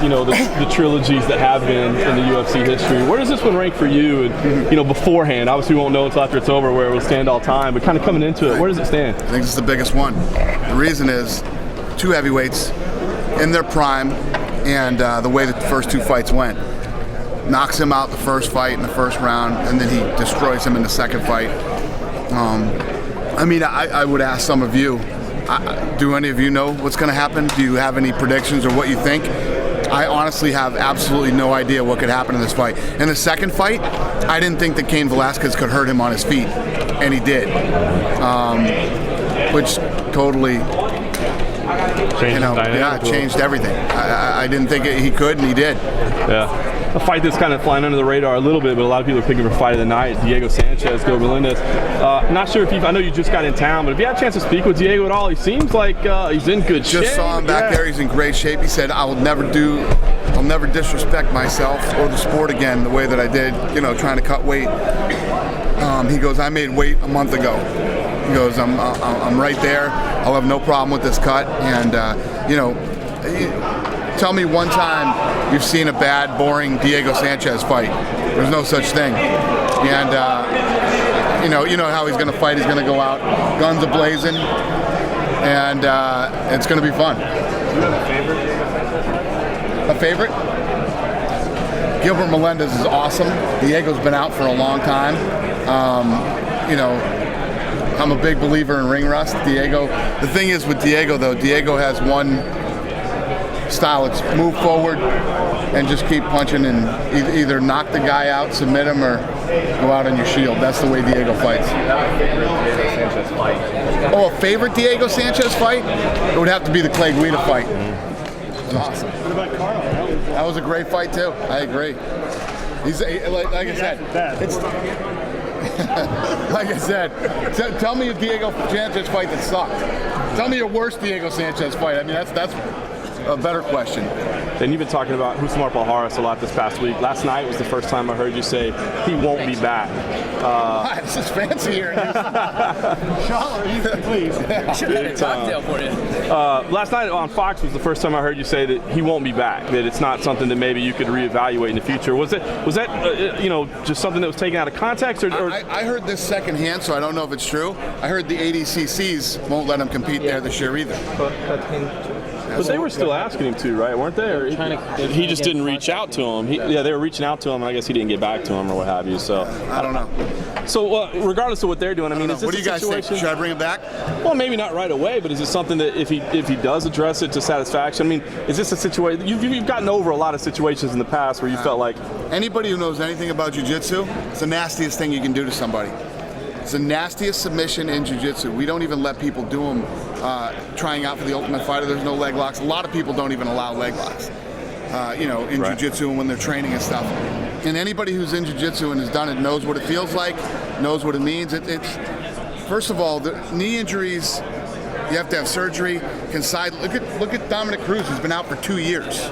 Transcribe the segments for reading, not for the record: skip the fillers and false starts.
you know, the trilogies that have been in the UFC history. Where does this one rank for you? And, you know, beforehand, obviously we won't know until after it's over where it will stand all time, but kind of coming into it, where does it stand? I think it's the biggest one. The reason is 2 heavyweights in their prime, and the way that the first 2 fights went. Knocks him out the first fight in the first round, and then he destroys him in the second fight. I mean, I would ask some of you, do any of you know what's going to happen? Do you have any predictions or what you think? I honestly have absolutely no idea what could happen in this fight. In the second fight, I didn't think that Cain Velasquez could hurt him on his feet, and he did, which totally changed everything. I didn't think he could, and he did. Yeah. A fight that's kind of flying under the radar a little bit, but a lot of people are picking for fight of the night. Diego Sanchez, Gil Melendez. Not sure if I know you just got in town, but if you had a chance to speak with Diego at all, he seems like he's in good shape. Just saw him back there. He's in great shape. He said, I'll never disrespect myself or the sport again the way that I did, you know, trying to cut weight. He goes, I made weight a month ago. He goes, I'm right there. I'll have no problem with this cut. And, you know, tell me one time you've seen a bad, boring Diego Sanchez fight. There's no such thing. And, you know how he's going to fight. He's going to go out, guns a-blazing, and it's going to be fun. Do you have a favorite? A favorite? Gilbert Melendez is awesome. Diego's been out for a long time. You know, I'm a big believer in ring rust. Diego, the thing is with Diego though, Diego has one style. It's move forward and just keep punching and either knock the guy out, submit him, or go out on your shield. That's the way Diego fights. Diego Sanchez fight. Oh, a favorite Diego Sanchez fight? It would have to be the Clay Guida fight. It was awesome. What about Carl? That was a great fight too. I agree. He's like I said. It's like I said. Tell me a Diego Sanchez fight that sucked. Tell me your worst Diego Sanchez fight. I mean, that's a better question. And you've been talking about Rousimar Palhares a lot this past week. Last night was the first time I heard you say he won't be back. This is fancy here. Schaller, please. Should have had a cocktail for you. Last night on Fox was the first time I heard you say that he won't be back. That it's not something that maybe you could reevaluate in the future. Was that you know, just something that was taken out of context, or? I heard this secondhand, so I don't know if it's true. I heard the ADCCs won't let him compete there this year either. But they were still asking him to, right? Weren't they? Or he just didn't reach out to him. Yeah, they were reaching out to him, and I guess he didn't get back to him or what have you. So I don't know. So regardless of what they're doing, I mean, is this what do you guys think? Should I bring him back? Well, maybe not right away, but is it something that if he does address it to satisfaction? I mean, is this a situation you've gotten over a lot of situations in the past where you felt like anybody who knows anything about jiu-jitsu, it's the nastiest thing you can do to somebody. It's the nastiest submission in jiu-jitsu. We don't even let people do them trying out for the Ultimate Fighter. There's no leg locks. A lot of people don't even allow leg locks, you know, in jiu-jitsu and when they're training and stuff. And anybody who's in jiu-jitsu and has done it knows what it feels like, knows what it means. It's first of all, the knee injuries, you have to have surgery. Look at Dominic Cruz, who's been out for 2 years,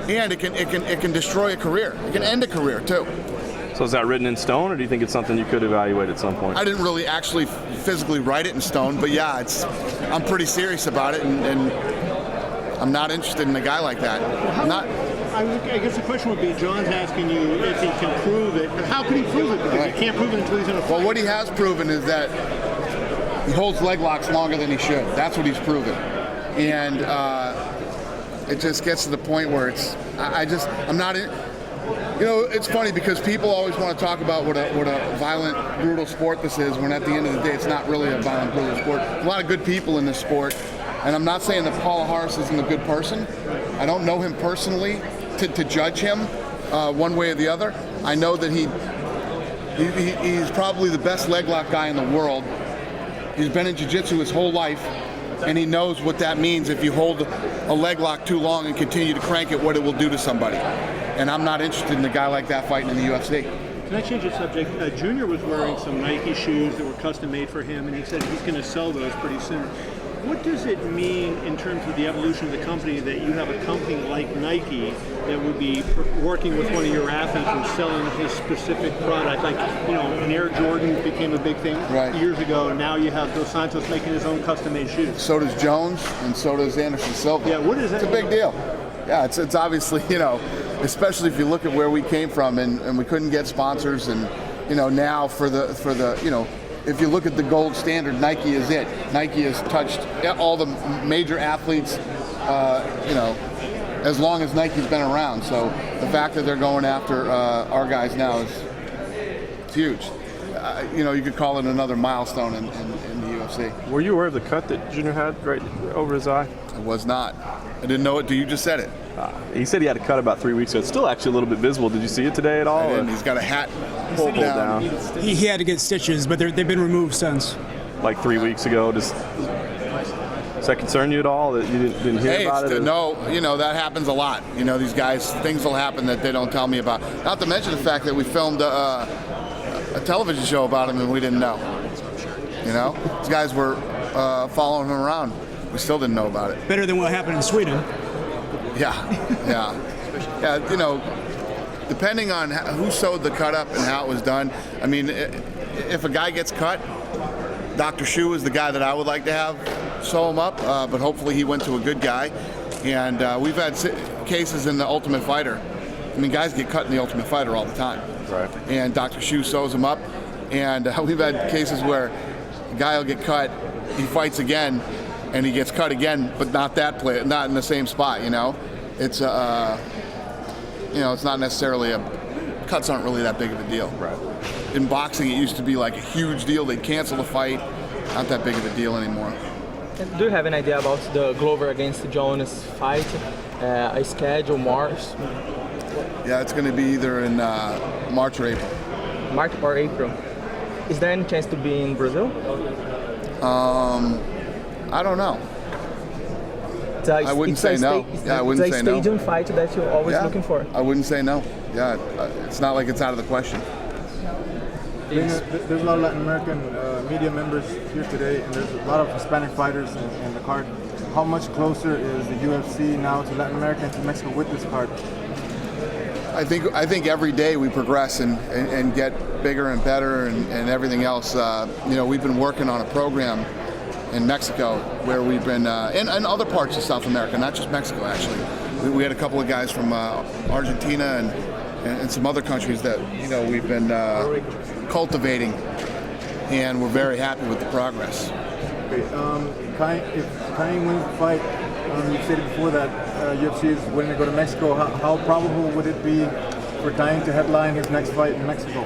and it can destroy a career. It can end a career too. So is that written in stone, or do you think it's something you could evaluate at some point? I didn't really actually physically write it in stone, but yeah, I'm pretty serious about it, and I'm not interested in a guy like that. I guess the question would be, John's asking you if he can prove it. How can he prove it? Because he can't prove it until he's in a fight. Well, what he has proven is that he holds leg locks longer than he should. That's what he's proven. And it just gets to the point where I'm not in. You know, it's funny because people always want to talk about what a violent, brutal sport this is, when at the end of the day, it's not really a violent, brutal sport. A lot of good people in this sport, and I'm not saying that Palhares isn't a good person. I don't know him personally to judge him one way or the other. I know that he's probably the best leg lock guy in the world. He's been in jiu-jitsu his whole life, and he knows what that means if you hold a leg lock too long and continue to crank it, what it will do to somebody. And I'm not interested in a guy like that fighting in the UFC. Can I change the subject? Junior was wearing some Nike shoes that were custom made for him, and he said he's going to sell those pretty soon. What does it mean in terms of the evolution of the company that you have a company like Nike that would be working with one of your athletes and selling his specific product? Like, you know, an Air Jordan became a big thing years ago, and now you have Dos Santos making his own custom-made shoes. So does Jones, and so does Anderson Silva. Yeah, what is that? It's a big deal. yeah, it's obviously, especially if you look at where we came from and we couldn't get sponsors, and now for the if you look at the gold standard, Nike is it. Nike has touched all the major athletes, as long as Nike's been around. So the fact that they're going after our guys now it's huge. You could call it another milestone in the UFC. Were you aware of the cut that Junior had right over his eye? I was not. I didn't know it. You just said it. He said he had a cut about 3 weeks ago. It's still actually a little bit visible. Did you see it today at all? I didn't. He's got a hat pulled down. He had to get stitches, but they've been removed since. Like 3 weeks ago. Does that concern you at all that you didn't hear about it? No, that happens a lot. These guys, things will happen that they don't tell me about. Not to mention the fact that we filmed a television show about him and we didn't know. These guys were following him around. We still didn't know about it. Better than what happened in Sweden. Yeah. Depending on who sewed the cut up and how it was done. I mean, if a guy gets cut, Dr. Shu is the guy that I would like to have sew him up, but hopefully he went to a good guy. And we've had cases in the Ultimate Fighter. I mean, guys get cut in the Ultimate Fighter all the time. Right. And Dr. Shu sews them up. And we've had cases where a guy will get cut, he fights again, and he gets cut again, but not not in the same spot. It's it's not necessarily cuts aren't really that big of a deal. Right. In boxing, it used to be like a huge deal. They'd cancel the fight. Not that big of a deal anymore. And do you have an idea about the Glover against Jones fight? A schedule, March? Yeah, it's going to be either in March or April. March or April. Is there any chance to be in Brazil? I don't know. I wouldn't say no. Yeah, I wouldn't say no. It's a stadium fight that you're always looking for. I wouldn't say no. Yeah, it's not like it's out of the question. There's a lot of Latin American media members here today, and there's a lot of Hispanic fighters in the card. How much closer is the UFC now to Latin America and to Mexico with this card? I think every day we progress and get bigger and better and everything else. We've been working on a program in Mexico where we've been in other parts of South America, not just Mexico actually. We had a couple of guys from Argentina and some other countries that we've been cultivating, and we're very happy with the progress. Okay, if Cain wins the fight, you stated before that UFC is willing to go to Mexico. How probable would it be for Cain to headline his next fight in Mexico?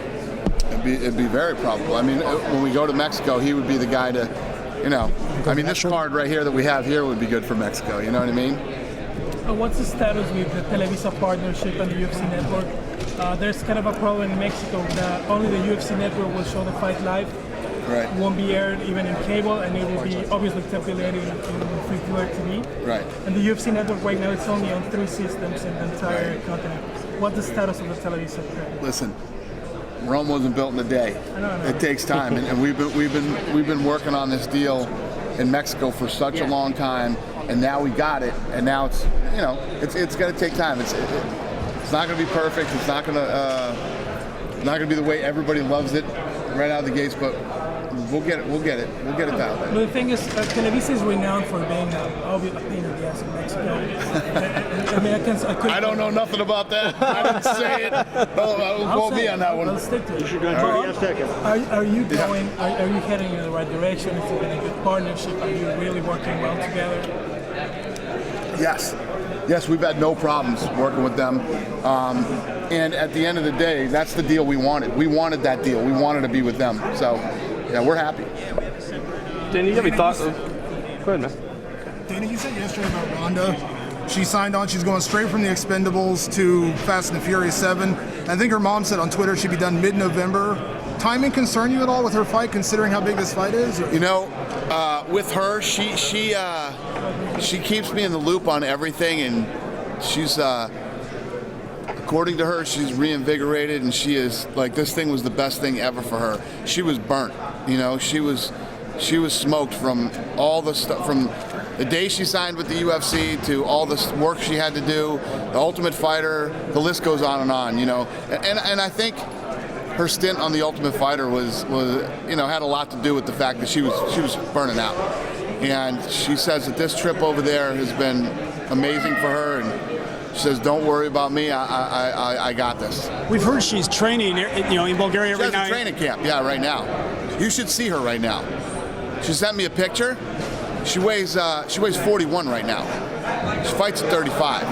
It'd be very probable. I mean, when we go to Mexico, he would be the guy to, this card right here that we have here would be good for Mexico. You know what I mean? What's the status with the Televisa partnership and the UFC network? There's kind of a problem in Mexico that only the UFC network will show the fight live. Right. It won't be aired even in cable, and it will be obviously templated in free-to-air TV. Right. And the UFC network right now is only on 3 systems in the entire continent. What's the status of the Televisa? Listen, Rome wasn't built in a day. I know. It takes time, and we've been working on this deal in Mexico for such a long time, and now we got it, and now it's going to take time. It's not going to be perfect. It's not going to be the way everybody loves it right out of the gates, but we'll get it dialed in. But the thing is, Televisa is renowned for being a pain in the ass in Mexico. I don't know nothing about that. I didn't say it. Don't quote me on that one. I'll stick to it. You should go to Are you going? Are you heading in the right direction? Is it a good partnership? Are you really working well together? Yes, we've had no problems working with them. And at the end of the day, that's the deal we wanted. We wanted that deal. We wanted to be with them. So, yeah, we're happy. Danny, you have any thoughts? Go ahead, man. Danny, you said yesterday about Ronda. She signed on. She's going straight from the Expendables to Fast and the Furious 7. I think her mom said on Twitter she'd be done mid-November. Timing concern you at all with her fight, considering how big this fight is? With her, she keeps me in the loop on everything, and she's, according to her, she's reinvigorated, and she is like, this thing was the best thing ever for her. She was burnt, she was smoked from all the stuff, from the day she signed with the UFC to all the work she had to do, the Ultimate Fighter, the list goes on and on, and I think her stint on the Ultimate Fighter was had a lot to do with the fact that she was burning out. And she says that this trip over there has been amazing for her, and She says, "Don't worry about me. I got this." We've heard she's training, in Bulgaria She right has now. a training camp, yeah, right now. You should see her right now. She sent me a picture. She weighs 41 right now. She fights at 35.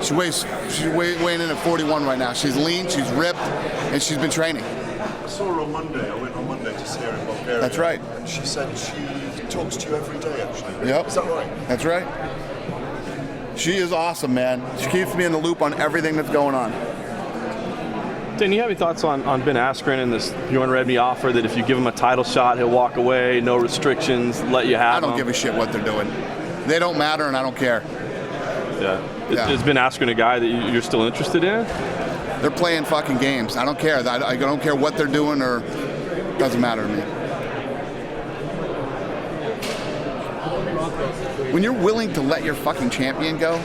She's weighing in at 41 right now. She's lean, she's ripped, and she's been training. I saw her on Monday. I went on Monday to see her in Bulgaria. That's right. And she said she talks to you every day, actually. Yep. Is that right? That's right. She is awesome, man. She keeps me in the loop on everything that's going on. Dan, you have any thoughts on Ben Askren and this Bjorn Rebney offer that if you give him a title shot, he'll walk away, no restrictions, let you have I don't him? give a shit what they're doing. They don't matter, and I don't care. Yeah. Yeah. Is Ben Askren a guy that you're still interested in? They're playing fucking games. I don't care. I don't care what they're doing, or it doesn't matter to me. When you're willing to let your fucking champion go,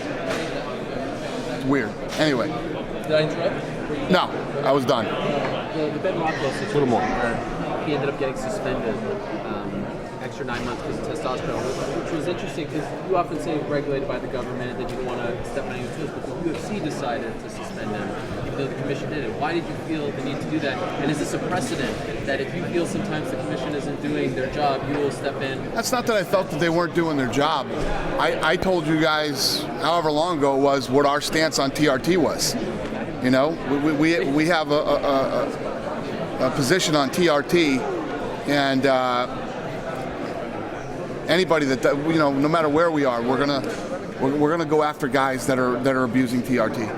it's weird. Anyway. Did I interrupt? No, I was done. The Ben Rockwell situation. A little more. He ended up getting suspended extra 9 months because of testosterone, which was interesting because you often say regulated by the government that you don't want to step on any toes, but the UFC decided to suspend him, even though the commission did it. Why did you feel the need to do that? And is this a precedent that if you feel sometimes the commission isn't doing their job, you will step in? That's not that I felt that they weren't doing their job. I told you guys however long ago it was what our stance on TRT was. You know, we have a position on TRT, and anybody that no matter where we are, we're gonna go after guys that are abusing TRT.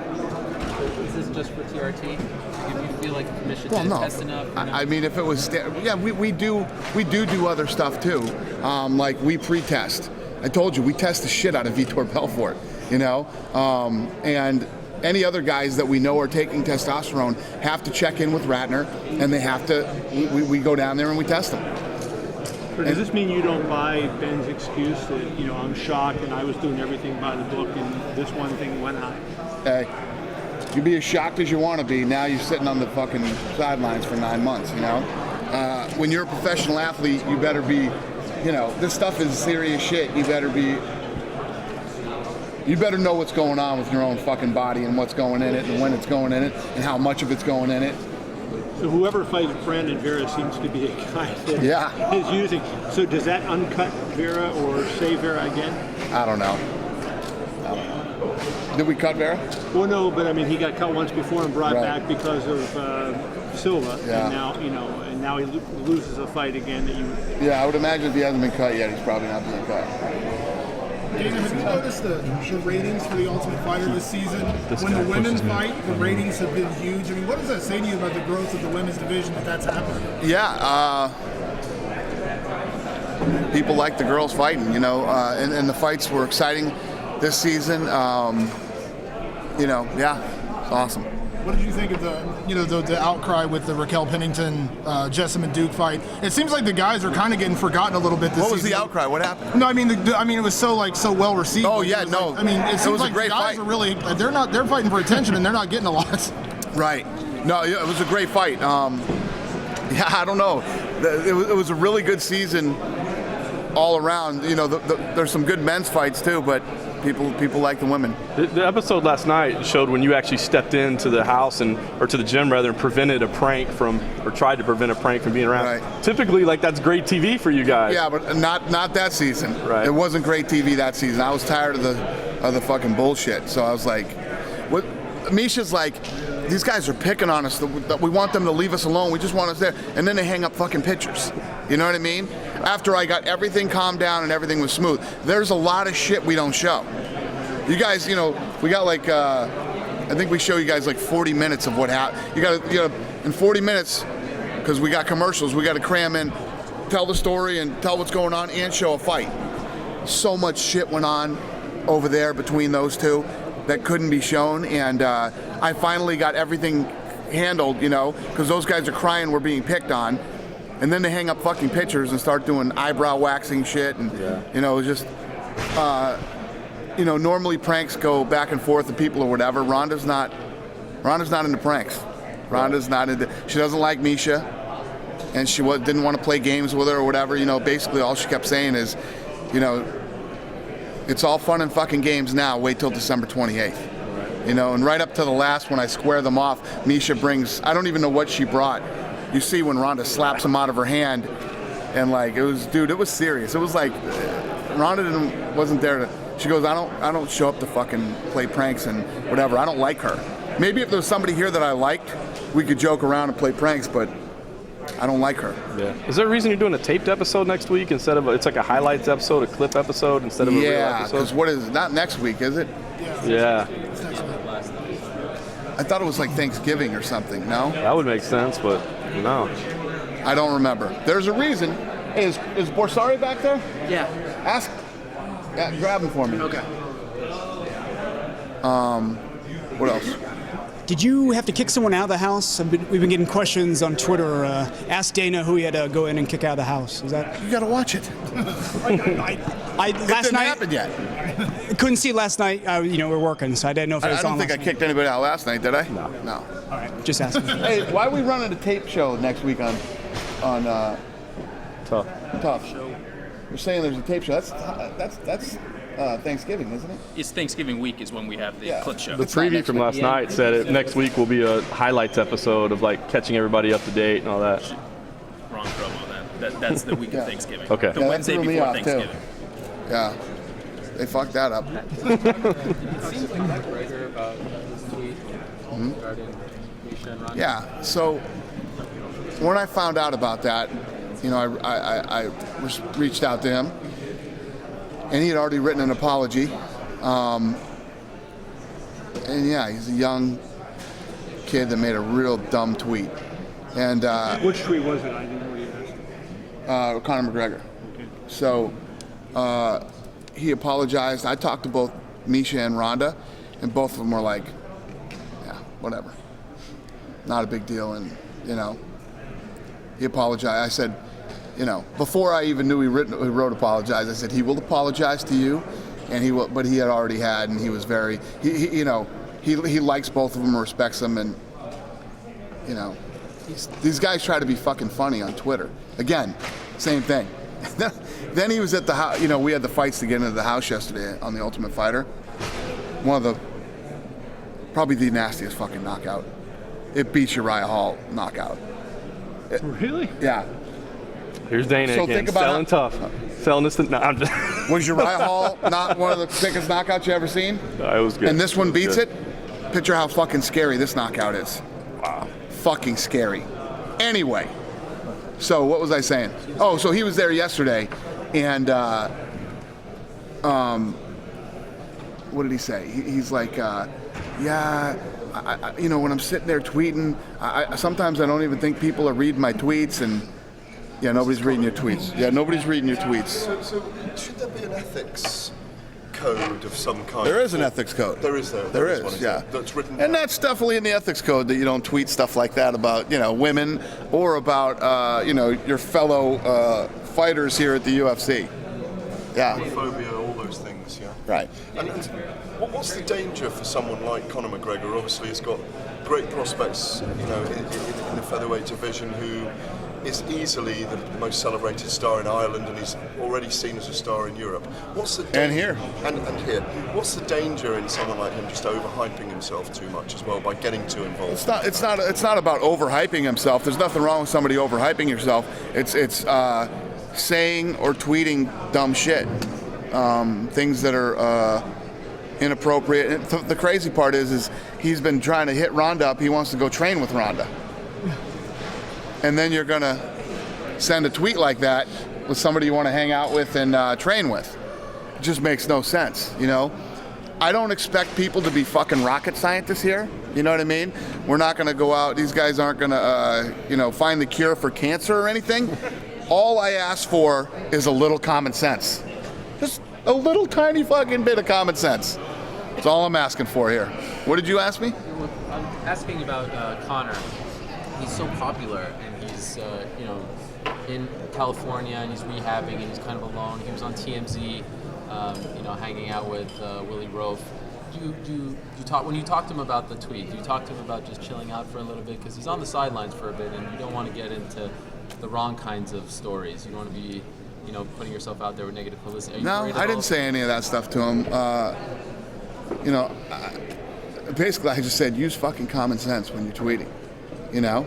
Is this just for TRT? Do you feel like the commission Well, didn't no. test enough? I mean, if it was, we do other stuff too. Like we pre-test. I told you we test the shit out of Vitor Belfort. And any other guys that we know are taking testosterone have to check in with Ratner, and they have to. We go down there and we test them. But does this mean you don't buy Ben's excuse that, I'm shocked and I was doing everything by the book and this one thing went on? Hey, you be as shocked as you want to be. Now you're sitting on the fucking sidelines for 9 months. When you're a professional athlete, you better be. This stuff is serious shit. You better know what's going on with your own fucking body and what's going in it and when it's going in it and how much of it's going in it. So whoever fights Brandon Vera seems to be a guy that is using. So does that uncut Vera or save Vera again? I don't know. Did we cut Vera? Well, no, but I mean he got cut once before and brought back because of Silva. Yeah. And now he loses a fight again. Yeah, I would imagine if he hasn't been cut yet, he's probably not being cut. Dana, have you noticed the ratings for the Ultimate Fighter this season? When the women fight, the ratings have been huge. I mean, what does that say to you about the growth of the women's division that's happening? Yeah, people like the girls fighting, and the fights were exciting this season. It's awesome. What did you think of the outcry with the Raquel Pennington, Jessamine Duke fight? It seems like the guys are kind of getting forgotten a little bit this season. What was the outcry? What happened? No, I mean it was so well received. Oh yeah, no. It seems like the guys are really they're fighting for attention and they're not getting a lot. Right. No, it was a great fight. I don't know. It was a really good season all around. There's some good men's fights too, but people like the women. The episode last night showed when you actually stepped into the house or to the gym rather, and prevented a prank tried to prevent a prank from being around. Right. Typically, that's great TV for you guys. Yeah, but not that season. Right. It wasn't great TV that season. I was tired of the fucking bullshit. So I was like, what? Misha's like, these guys are picking on us. We want them to leave us alone. We just want us there. And then they hang up fucking pictures. You know what I mean? After I got everything calmed down and everything was smooth, there's a lot of shit we don't show. You guys, we got I think we show you guys 40 minutes of what happened. You got in 40 minutes, because we got commercials, we got to cram in, tell the story and tell what's going on and show a fight. So much shit went on over there between those two that couldn't be shown, and I finally got everything handled, because those guys are crying we're being picked on, and then they hang up fucking pictures and start doing eyebrow waxing shit, and just normally pranks go back and forth with people or whatever. Rhonda's not into pranks. Rhonda's not into. She doesn't like Misha, and she didn't want to play games with her or whatever. Basically all she kept saying is, it's all fun and fucking games now. Wait till December 28th. you know. And right up to the last, when I square them off, Misha brings, I don't even know what she brought. You see when Ronda slaps him out of her hand, and like, it was, dude, it was serious. It was like, Ronda wasn't there to, she goes, I don't show up to fucking play pranks and whatever. I don't like her. Maybe if there was somebody here that I liked, we could joke around and play pranks, but I don't like her. Yeah. Is there a reason you're doing a taped episode next week instead of it's like a highlights episode, a clip episode instead of a real episode? Yeah, because what is it? Not next week, is it? Yeah. I thought it was like Thanksgiving or something. No? That would make sense, but no. I don't remember. There's a reason. Hey, is Borsari back there? Yeah. Ask. Yeah, grab him for me. Okay. What else? Did you have to kick someone out of the house? We've been getting questions on Twitter. Ask Dana who he had to go in and kick out of the house. Is that? You got to watch it. Last night happened yet. Couldn't see last night. We're working, so I didn't know if it was I don't on think I last kicked anybody out last night, did I? No. No. All right, just asking. Hey, why are we running a tape show next week on Tough. We're saying there's a tape show. That's Thanksgiving, isn't it? It's Thanksgiving week is when we have the clip show. The preview from last night said next week will be a highlights episode of like catching everybody up to date and all that. Wrong promo. That's the week of Thanksgiving. Okay. The Yeah, Wednesday that threw me before off, too. Thanksgiving. Yeah. They fucked that up. It seems like McGregor about this tweet regarding Misha and Ronda. Yeah. So when I found out about that, you know, I reached out to him, and he had already written an apology. And yeah, he's a young kid that made a real dumb tweet. And Which tweet was it? I didn't know what you asked. Conor McGregor. Okay. So he apologized. I talked to both Misha and Ronda, and both of them were like, yeah, whatever. Not a big deal. And, you know, he apologized. I said, you know, before I even knew he wrote apologize, I said, he will apologize to you, and he will, but he had already had, and he was very, he likes both of them, respects them, and, you know, these guys try to be fucking funny on Twitter. Again, same thing. Then he was at the house, you know, we had the fights to get into the house yesterday on The Ultimate Fighter. One of the, probably the nastiest fucking knockout. It beats Uriah Hall knockout. Really? Yeah. Here's Dana So again, think about selling tough. Selling this. No, I'm just. Was Uriah Hall not one of the thickest knockouts you ever seen? No, it was good. And this one beats good. it? Picture how fucking scary this knockout is. Wow. Fucking scary. Anyway, so what was I saying? Oh, so he was there yesterday, and what did he say? He's like, yeah, you know, when I'm sitting there tweeting, sometimes I don't even think people are reading my tweets, and yeah, nobody's reading your tweets. Yeah, nobody's reading your tweets. So should there be an ethics code of some kind? There is an ethics code. There is. There is, one, yeah. That's written. And that's definitely in the ethics code that you don't tweet stuff like that about, you know, women or about, you know, your fellow fighters here at the UFC. Yeah. Homophobia, all those things, yeah. Right. And what's the danger for someone like Conor McGregor? Obviously, he's got great prospects, you know, in the featherweight division, who is easily the most celebrated star in Ireland, and he's already seen as a star in Europe. What's the And here. And here. What's the danger in someone like him just overhyping himself too much as well by getting too involved? It's not about overhyping himself. There's nothing wrong with somebody overhyping yourself. It's saying or tweeting dumb shit, things that are inappropriate. And the crazy part is he's been trying to hit Ronda up. He wants to go train with Ronda. And then you're gonna send a tweet like that with somebody you want to hang out with and train with. It just makes no sense, you know? I don't expect people to be fucking rocket scientists here. You know what I mean? We're not gonna go out, these guys aren't gonna, you know, find the cure for cancer or anything. All I ask for is a little common sense. Just a little tiny fucking bit of common sense. That's all I'm asking for here. What did you ask me? I'm asking about Conor. He's so popular, and he's you know, in California, and he's rehabbing, and he's kind of alone. He was on TMZ, you know, hanging out with Willie Rofe. Do you talk, when you talk to him about the tweet? Do you talk to him about just chilling out for a little bit, because he's on the sidelines for a bit, and you don't want to get into the wrong kinds of stories. You don't want to be, you know, putting yourself out there with negative publicity. No, I didn't say any of that stuff to him. You know, basically, I just said, use fucking common sense when you're tweeting. You know?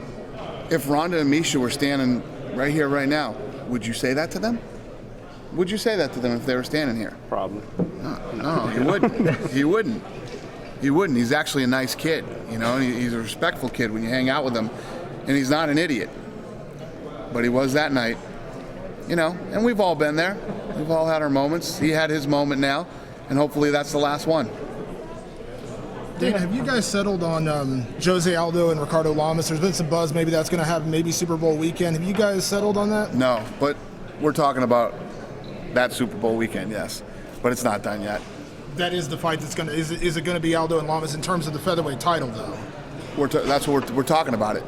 If Ronda and Misha were standing right here, right now, would you say that to them? Would you say that to them if they were standing here? Probably. No, he wouldn't. He wouldn't. He wouldn't. He's actually a nice kid, you know, and he's a respectful kid when you hang out with him, and he's not an idiot. But he was that night, you know, and we've all been there. We've all had our moments. He had his moment now, and hopefully that's the last one. Dana, have you guys settled on Jose Aldo and Ricardo Lamas? There's been some buzz. Maybe that's going to have maybe Super Bowl weekend. Have you guys settled on that? No, but we're talking about that Super Bowl weekend, yes. But it's not done yet. That is the fight that's going to. Is it going to be Aldo and Lamas in terms of the featherweight title, though? That's what we're talking about it.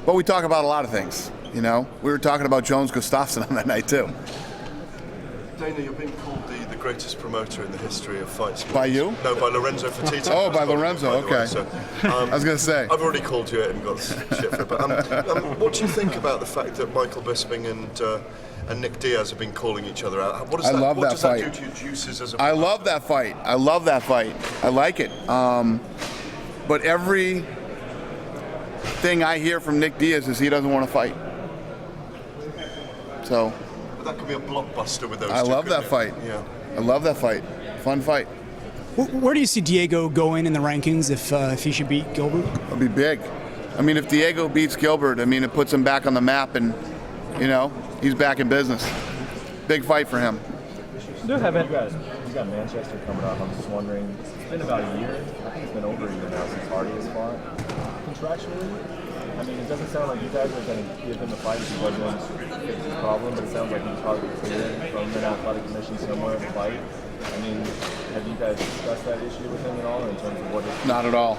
But we talk about a lot of things, you know. We were talking about Jones Gustafsson on that night too. Dana, you're being called the greatest promoter in the history of fight sports. By you? No, by Lorenzo Fertitta. Oh, by Lorenzo, okay. So, I was going to say. I've already called you it and got shit for it. But what do you think about the fact that Michael Bisping and Nick Diaz have been calling each other out? What does that do to your juices as a I love that fight. I love that fight. I like it. But every thing I hear from Nick Diaz is he doesn't want to fight. So. But that could be a blockbuster with those two. I love that fight. Yeah. I love that fight. Fun fight. Where do you see Diego going in the rankings if he should beat Gilbert? It'll be big. I mean, if Diego beats Gilbert, I mean, it puts him back on the map, and you know, he's back in business. Big fight for him. You got Manchester coming up. I'm just wondering, it's been about a year. I think it's been over a year now since Hardy has fought. Contractually, I mean, it doesn't sound like you guys are going to give him the fight if he doesn't fix his problem, but it sounds like he's probably cleared from an athletic commission somewhere to fight. I mean, have you guys discussed that issue with him at all in terms of what is... Not at all.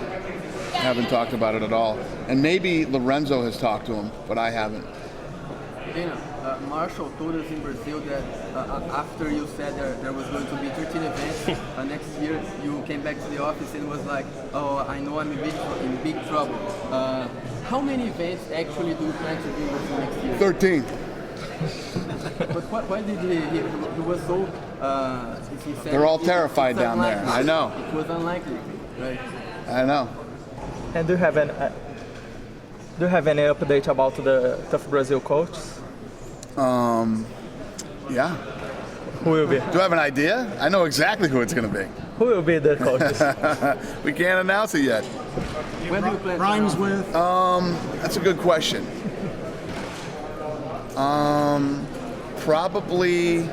Haven't talked about it at all. And maybe Lorenzo has talked to him, but I haven't. Dana, Marshall told us in Brazil that after you said there was going to be 13 events next year, you came back to the office and was like, oh, I know I'm in big trouble. How many events actually do you plan to do with next year? 13. But why did he was so... he said they're all terrified down there. I know. It was unlikely, right? I know. And do you have any update about the Tough Brazil coaches? Yeah. Who will be? Do I have an idea? I know exactly who it's going to be. Who will be the coaches? We can't announce it yet. When do you plan? Rhymes with? That's a good question. Probably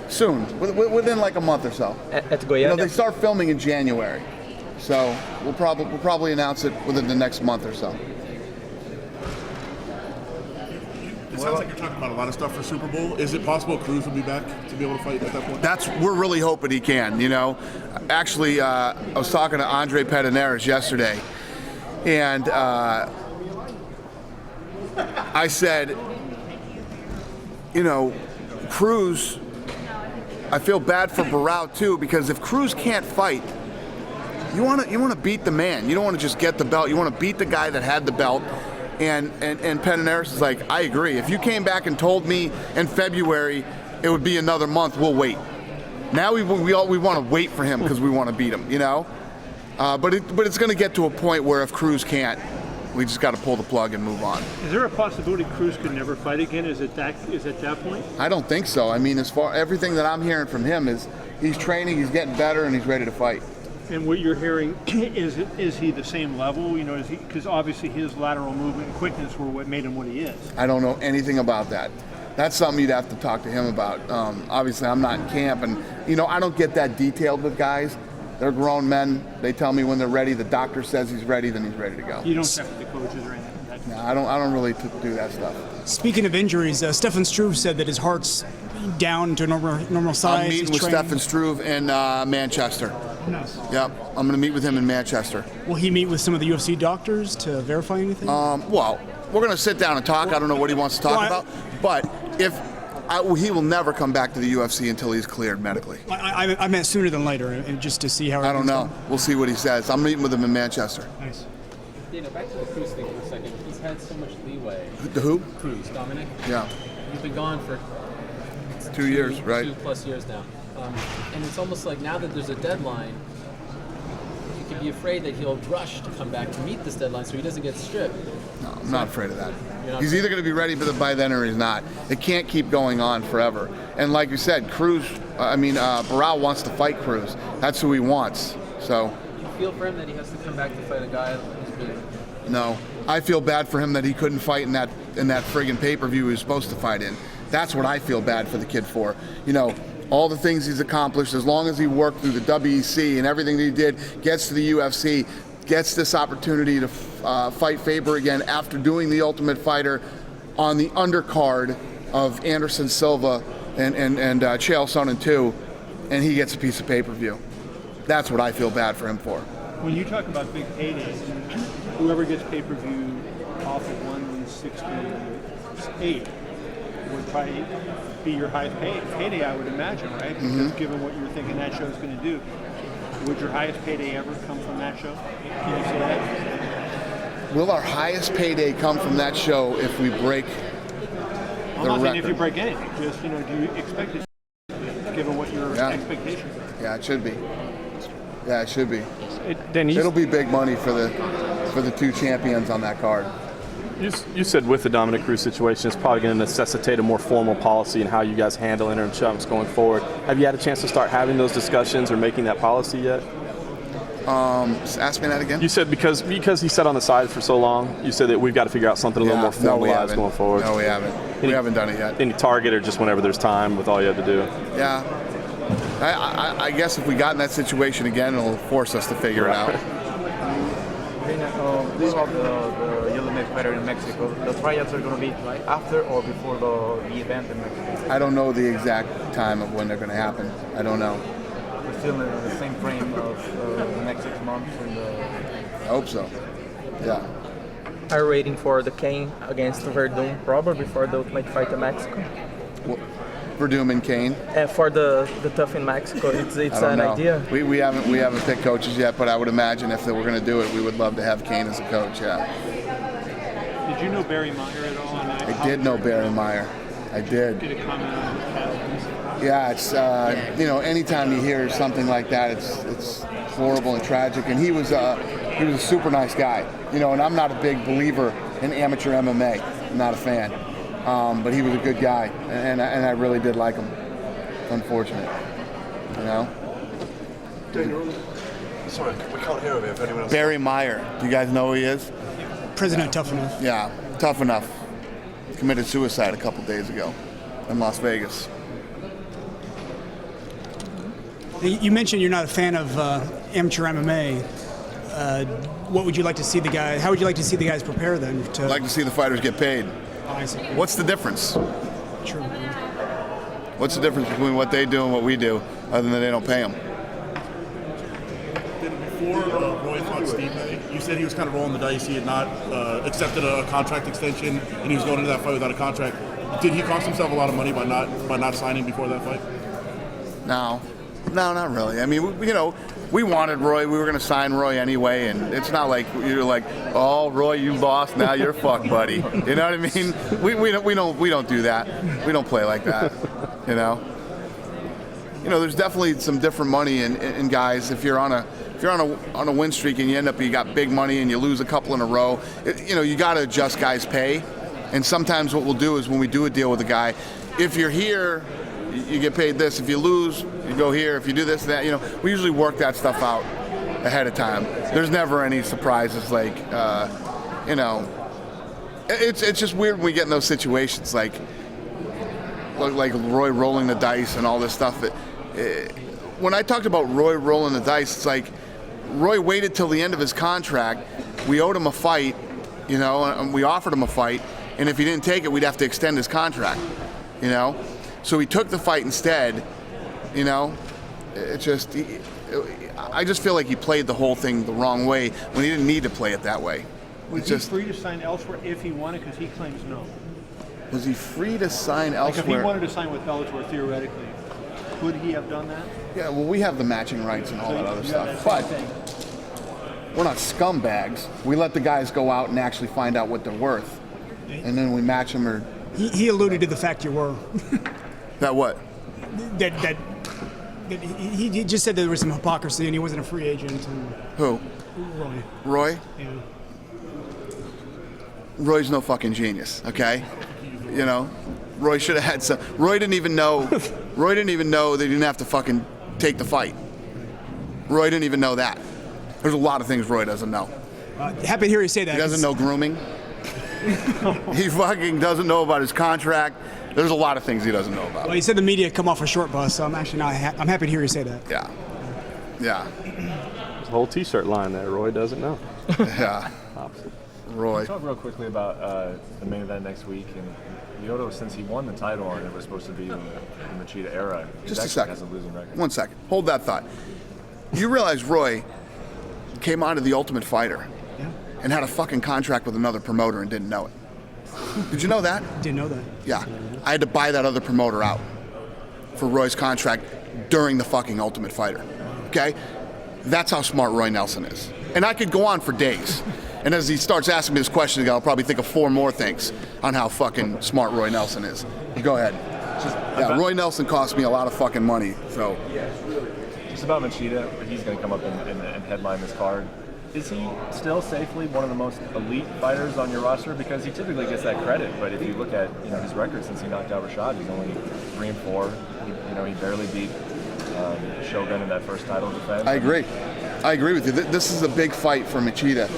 soon, within like a month or so. At Goiânia? You know, they start filming in January, so we'll probably announce it within the next month or so. It sounds like you're talking about a lot of stuff for Super Bowl. Is it possible Cruz will be back to be able to fight at that point? We're really hoping he can, you know. Actually, I was talking to Andre Palhares yesterday, and I said, you know, Cruz, I feel bad for Barao too, because if Cruz can't fight, you want to beat the man. You don't want to just get the belt. You want to beat the guy that had the belt. And Palhares is like, I agree. If you came back and told me in February it would be another month, we'll wait. Now we want to wait for him because we want to beat him, you know. But it's going to get to a point where if Cruz can't, we just got to pull the plug and move on. Is there a possibility Cruz could never fight again? Is it that point? I don't think so. I mean, everything that I'm hearing from him is he's training, he's getting better, and he's ready to fight. And what you're hearing, is he the same level? You know, is he, because obviously his lateral movement and quickness were what made him what he is. I don't know anything about that. That's something you'd have to talk to him about. Obviously, I'm not in camp, and you know, I don't get that detailed with guys. They're grown men. They tell me when they're ready. The doctor says he's ready, then he's ready to go. You don't check with the coaches or anything? No, I don't really do that stuff. Speaking of injuries, Stefan Struve said that his heart's down to normal size. I'm meeting with Stefan Struve in Manchester. Nice. Yep, I'm going to meet with him in Manchester. Will he meet with some of the UFC doctors to verify anything? Well, we're going to sit down and talk. I don't know what he wants to talk about, but he will never come back to the UFC until he's cleared medically. I meant sooner than later, just to see how. I don't know. We'll see what he says. I'm meeting with him in Manchester. Nice. Dana, back to the Cruz thing for a second. He's had so much leeway. The who? Cruz, Dominic. Yeah. He's been gone for 2 years, right? 2+ years now. And it's almost like now that there's a deadline, you can you be afraid that he'll rush to come back to meet this deadline so he doesn't get stripped? No, I'm not afraid of that. not He's either going to be ready by then or he's not. It can't keep going on forever. And like you said, Barao wants to fight Cruz. That's who he wants. So. Do you feel for him that he has to come back to fight a guy who's been... No. I feel bad for him that he couldn't fight in that friggin' pay-per-view he was supposed to fight in. That's what I feel bad for the kid for. You know, all the things he's accomplished, as long as he worked through the WEC and everything that he did, gets to the UFC, gets this opportunity to fight Faber again after doing the Ultimate Fighter on the undercard of Anderson Silva and Chael Sonnen 2, and he gets a piece of pay-per-view. That's what I feel bad for him for. When you talk about big paydays, whoever gets pay-per-view off of 168 would probably be your highest payday, I would imagine, right? Because given what you're thinking that show's going to do, would your highest payday ever come from that show? Can you say that? Will our highest payday come from that show if we break I'm not saying if you break anything, just, do you expect it, given what your expectations are? Yeah, it should be. Yeah, it should be. It'll be big money for the two champions on that card. You said with the Dominic Cruz situation, it's probably going to necessitate a more formal policy in how you guys handle interim champs going forward. Have you had a chance to start having those discussions or making that policy yet? Ask me that again. You said because he sat on the side for so long, you said that we've got to figure out something a little more formalized going forward. No, we haven't. We haven't done it yet. Any target or just whenever there's time with all you have to do? Yeah. I guess if we got in that situation again, it'll force us to figure it out. This about the Ultimate Fighter in Mexico. The tryouts are going to be after or before the event in Mexico? I don't know the exact time of when they're going to happen. I don't know. We're still in the same frame of the next 6 months? I hope so. Yeah. Are you waiting for the Kane against Verdun probably before the Ultimate Fight in Mexico? Verdun and Kane. For the Tough in Mexico, it's an idea. We haven't picked coaches yet, but I would imagine if they were going to do it, we would love to have Kane as a coach. Yeah. Did you know Barry Meyer at all? I did know Barry Meyer. I did. Get a comment on his past? Yeah, it's anytime you hear something like that, it's horrible and tragic. And he was a super nice guy. And I'm not a big believer in amateur MMA. I'm not a fan. But he was a good guy, and I really did like him. Unfortunate, Sorry, we can't hear him if anyone else. Barry Meyer. Do you guys know who he is? President Tough Enough. Yeah, Tough Enough. Committed suicide a couple days ago in Las Vegas. You mentioned you're not a fan of amateur MMA. What would you like to see the guy? How would you like to see the guys prepare then? I'd like to see the fighters get paid. I see. What's the difference? True. What's the difference between what they do and what we do, other than they don't pay them? Before Roy fought Steve, you said he was kind of rolling the dice. He had not accepted a contract extension, and he was going into that fight without a contract. Did he cost himself a lot of money by not signing before that fight? No, not really. I mean, we wanted Roy. We were going to sign Roy anyway, and it's not like you're like, oh, Roy, you lost. Now you're fucked, buddy. You know what I mean? We don't do that. We don't play like that. There's definitely some different money in guys. If you're on a win streak and you got big money and you lose a couple in a row, you got to adjust guys' pay. And sometimes what we'll do is when we do a deal with a guy, if you're here, you get paid this. If you lose, you go here. If you do this, that, we usually work that stuff out ahead of time. There's never any surprises. Like, it's just weird when we get in those situations, like Roy rolling the dice and all this stuff. When I talked about Roy rolling the dice, it's like Roy waited till the end of his contract. We owed him a fight, and we offered him a fight. And if he didn't take it, we'd have to extend his contract, So he took the fight instead, I just feel like he played the whole thing the wrong way when he didn't need to play it that way. Was he free to sign elsewhere if he wanted? Because he claims no. Was he free to sign elsewhere? Like if he wanted to sign with Bellator, theoretically, could he have done that? Yeah, well, we have the matching rights and all that other stuff. But we're not scumbags. We let the guys go out and actually find out what they're worth. And then we match them He alluded to the fact you were. That what? That He just said there was some hypocrisy and he wasn't a free agent. And Who? Roy? Yeah. Roy's no fucking genius, okay? You know, Roy should have had some. Roy didn't even know that he didn't have to fucking take the fight. Roy didn't even know that. There's a lot of things Roy doesn't know. Happy to hear you say that. He doesn't know grooming. He fucking doesn't know about his contract. There's a lot of things he doesn't know about. Well, he said the media come off a short bus, so I'm actually not. I'm happy to hear you say that. Yeah. Yeah. There's a whole T-shirt line there. Roy doesn't know. Yeah. Roy. Talk real quickly about the main event next week. And Lyoto, since he won the title and it was supposed to be in the H.E.A.T era, he Just a actually second. has a losing record. 1 second. Hold that thought. You realize Roy came onto the Ultimate Fighter and had a fucking contract with another promoter and didn't know it. Did you know that? Didn't know that. Yeah. I had to buy that other promoter out for Roy's contract during the fucking Ultimate Fighter. Okay? That's how smart Roy Nelson is. And I could go on for days. And as he starts asking me this question, I'll probably think of 4 more things on how fucking smart Roy Nelson is. Go ahead. Roy Nelson cost me a lot of fucking money, so. Just about Machida, he's going to come up and headline this card. Is he still safely one of the most elite fighters on your roster? Because he typically gets that credit, but if you look at his record since he knocked out Rashad, he's only 3-4. He barely beat Shogun in that first title defense. I agree with you. This is a big fight for Machida.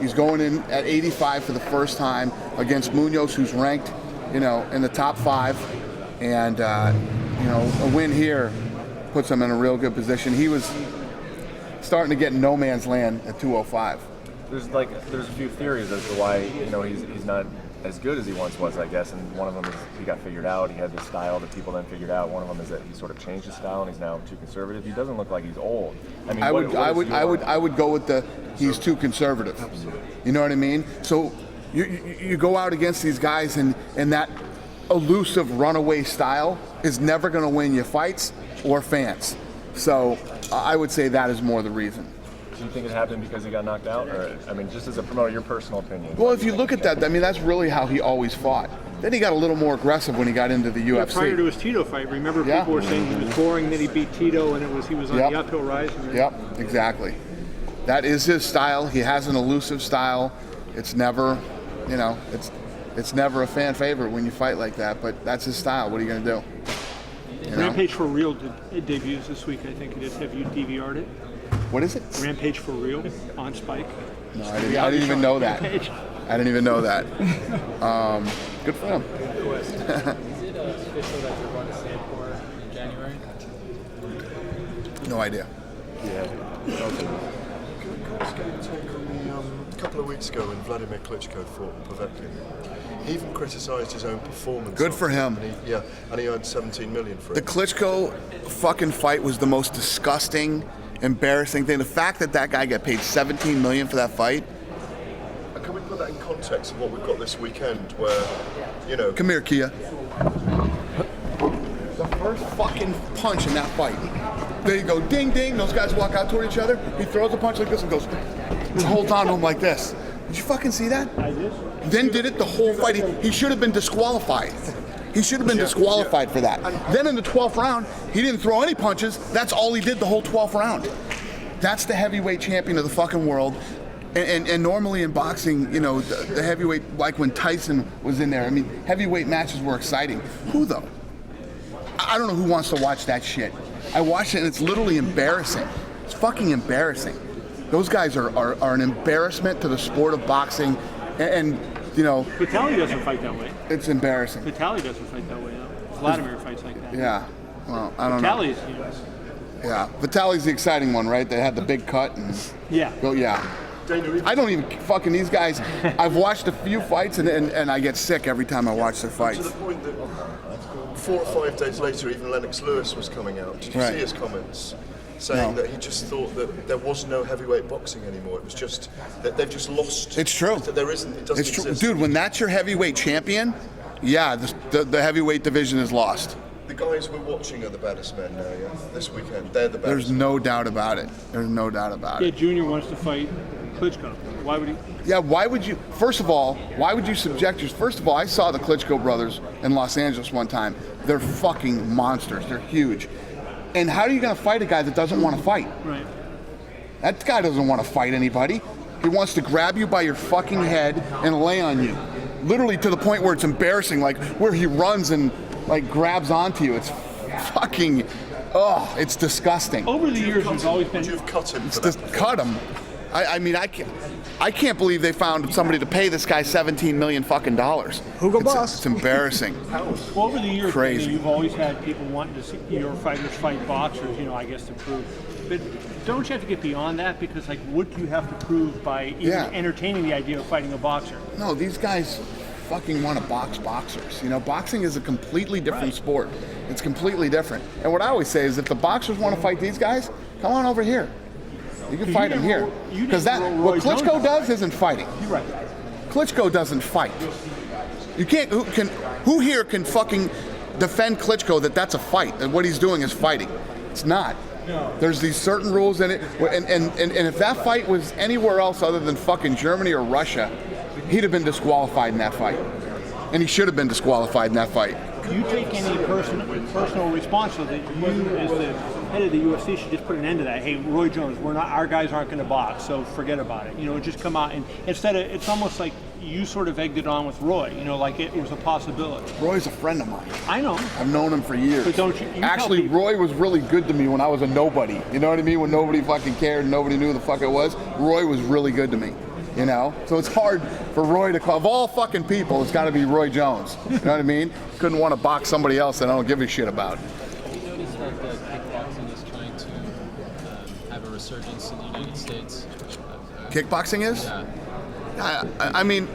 He's going in at 85 for the first time against Munoz, who's ranked, in the top 5, and a win here puts him in a real good position. He was starting to get in no man's land at 205. There's a few theories as to why he's not as good as he once was, I guess, and one of them is he got figured out. He had this style that people then figured out. One of them is that he sort of changed his style and he's now too conservative. He doesn't look like he's old. I mean, I would go with he's too conservative. You know what I mean? So you go out against these guys and that elusive runaway style is never going to win you fights or fans. So I would say that is more the reason. Do you think it happened because he got knocked out? Or, I mean, just as a promoter, your personal opinion. Well, if you look at that, I mean, that's really how he always fought. Then he got a little more aggressive when he got into the UFC. Prior to his Tito fight, remember people were saying he was boring, then he beat Tito, and he was on the uphill rise. Yep, exactly. That is his style. He has an elusive style. It's never, it's never a fan favorite when you fight like that, but that's his style. What are you going to do? Rampage for Real debuts this week, I think it is. Have you DVR'd it? What is it? Rampage for Real on Spike. No, I didn't even know that. I didn't even know that. Good for him. Is it official that you're going to Singapore in January? No idea. Yeah. A couple of weeks ago when Vladimir Klitschko fought Povetkin, he even criticised his own performance. Good for him. And he earned $17 million for it. The Klitschko fucking fight was the most disgusting, embarrassing thing. The fact that guy got paid $17 million for that fight. Can we put that in context of what we've got this weekend where, Come here, Kia. The first fucking punch in that fight. There you go, ding, ding. Those guys walk out toward each other. He throws a punch like this and goes, and holds on to him like this. Did you fucking see that? I did. Then did it the whole fight. He should have been disqualified. He should have been disqualified for that. Then in the 12th round, he didn't throw any punches. That's all he did the whole 12th round. That's the heavyweight champion of the fucking world. And normally in boxing, the heavyweight, like when Tyson was in there, I mean, heavyweight matches were exciting. Who though? I don't know who wants to watch that shit. I watched it and it's literally embarrassing. It's fucking embarrassing. Those guys are an embarrassment to the sport of boxing, and Vitaly doesn't fight that way. It's embarrassing. Vitaly doesn't fight that way, though. Vladimir fights like that. Yeah. Well, I don't know. Vitaly's, Yeah. Vitaly's the exciting one, right? They had the big cut and. Yeah. Go. Yeah. I don't even fucking these guys. I've watched a few fights and I get sick every time I watch their fights. To the point that 4 or 5 days later, even Lennox Lewis was coming out. Did you see his comments? Saying that he just thought that there was no heavyweight boxing anymore. It was just that they've just lost. It's true. That there isn't. It doesn't It's true, exist. dude. When that's your heavyweight champion, the heavyweight division is lost. The guys we're watching are the baddest men now. Yeah, this weekend they're the baddest. There's no doubt about it. There's no doubt about it. Junior wants to fight Klitschko. Why would he? Yeah, why would you? First of all, why would you subject yours? First of all, I saw the Klitschko brothers in Los Angeles one time. They're fucking monsters. They're huge. And how are you going to fight a guy that doesn't want to fight? Right. That guy doesn't want to fight anybody. He wants to grab you by your fucking head and lay on you. Literally to the point where it's embarrassing, like where he runs and like grabs onto you. It's fucking, it's disgusting. Over the years, you've always been. You've cut him. Cut him. I mean, I can't believe they found somebody to pay this guy $17 million fucking dollars. Hugo Boss. It's embarrassing. Well, over the years, Crazy. You've always had people wanting to see your fighters fight boxers, I guess to prove. But don't you have to get beyond that? Because, like, what do you have to prove by even entertaining the idea of fighting a boxer? No, these guys fucking want to box boxers. Boxing is a completely different sport. It's completely different. And what I always say is if the boxers want to fight these guys, come on over here. You can fight them here. Because what Klitschko does isn't fighting. You're right. Klitschko doesn't fight. You can't. Who here can fucking defend Klitschko that's a fight? And what he's doing is fighting. It's not. There's these certain rules in it. And if that fight was anywhere else other than fucking Germany or Russia, he'd have been disqualified in that fight. And he should have been disqualified in that fight. Do you take any personal responsibility that you, as the head of the UFC, should just put an end to that? Hey, Roy Jones, our guys aren't going to box, so forget about it. Just come out and instead of, it's almost like you sort of egged it on with Roy. Like it was a possibility. Roy's a friend of mine. I know. I've known him for years. But don't you actually, Roy was really good to me when I was a nobody. You know what I mean? When nobody fucking cared and nobody knew who the fuck it was. Roy was really good to me. So it's hard for Roy to call. Of all fucking people, it's got to be Roy Jones. You know what I mean? Couldn't want to box somebody else that I don't give a shit about. Have you noticed that kickboxing is trying to have a resurgence in the United States? Kickboxing is? Yeah. I mean,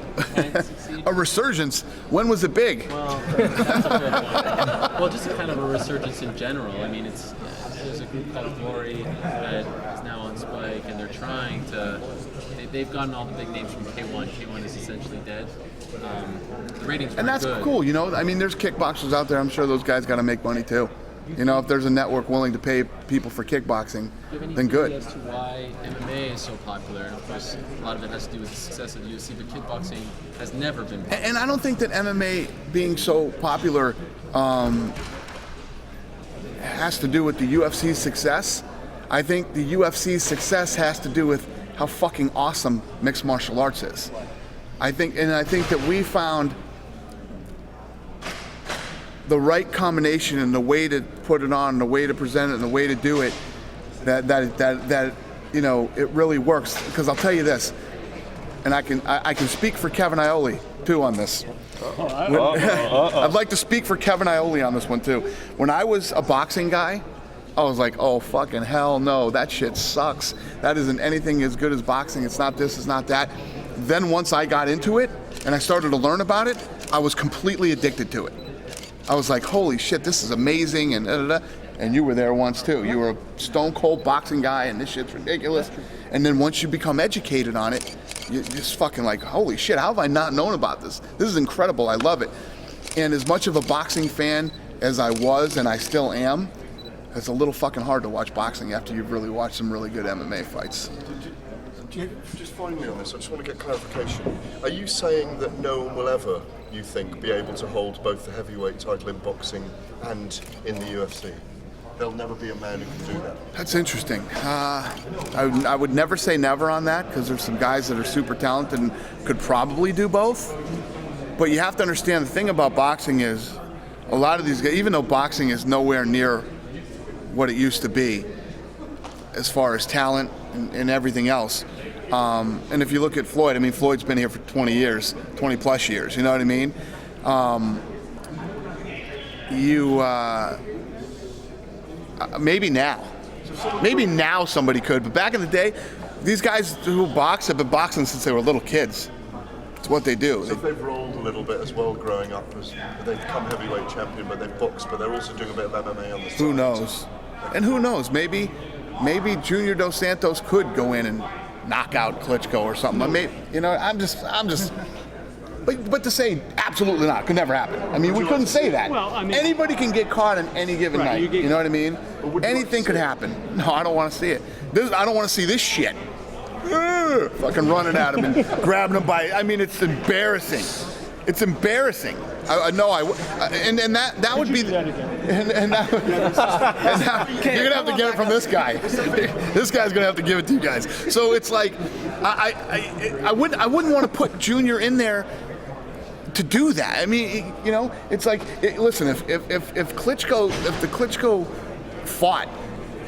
a resurgence. When was it big? Well, that's a fair point. Well, just kind of a resurgence in general. I mean, there's a group called Glory that is now on Spike, and they're trying to. They've gotten all the big names from K1. K1 is essentially dead. The ratings and that's good. Cool. I mean, there's kickboxers out there. I'm sure those guys got to make money too. If there's a network willing to pay people for kickboxing, then good. As to why MMA is so popular, and of course, a lot of it has to do with the success of the UFC, but kickboxing has never been popular. And I don't think that MMA being so popular has to do with the UFC's success. I think the UFC's success has to do with how fucking awesome mixed martial arts is. I think that we found the right combination and the way to put it on, and the way to present it, and the way to do it, that it really works. Because I'll tell you this, and I can speak for Kevin Iole too on this. I'd like to speak for Kevin Iole on this one too. When I was a boxing guy, I was like, oh, fucking hell no, that shit sucks. That isn't anything as good as boxing. It's not this, it's not that. Then once I got into it and I started to learn about it, I was completely addicted to it. I was like, holy shit, this is amazing, and da-da-da. And you were there once too. You were a stone cold boxing guy, and this shit's ridiculous. And then once you become educated on it, you're just fucking like, holy shit, how have I not known about this? This is incredible, I love it. And as much of a boxing fan as I was, and I still am, it's a little fucking hard to watch boxing after you've really watched some really good MMA fights. Just finally on this, I just want to get clarification. Are you saying that no one will ever, you think, be able to hold both the heavyweight title in boxing and in the UFC? There'll never be a man who can do that. That's interesting. I would never say never on that, because there's some guys that are super talented and could probably do both. But you have to understand, the thing about boxing is a lot of these guys, even though boxing is nowhere near what it used to be as far as talent and everything else. And if you look at Floyd, I mean, Floyd's been here for 20 years, 20 plus years, you know what I mean? Maybe now somebody could, but back in the day, these guys who box have been boxing since they were little kids. It's what they do. So they've rolled a little bit as well growing up, they've become heavyweight champion, but they've boxed, but they're also doing a bit of MMA on the side. Who knows? And who knows? Maybe Junior Dos Santos could go in and knock out Klitschko or something. I mean, I'm just. But to say absolutely not could never happen. I mean, we couldn't say that. Well, I mean, anybody can get caught on any given night. You know what I mean? Anything could happen. No, I don't want to see it. I don't want to see this shit. Fucking running at him and grabbing him by. I mean, it's embarrassing. It's embarrassing. And that would be, and that, you're gonna have to get it from this guy. This guy's gonna have to give it to you guys. So it's like, I wouldn't want to put Junior in there to do that. I mean, you know, it's like, listen, if the Klitschko fought,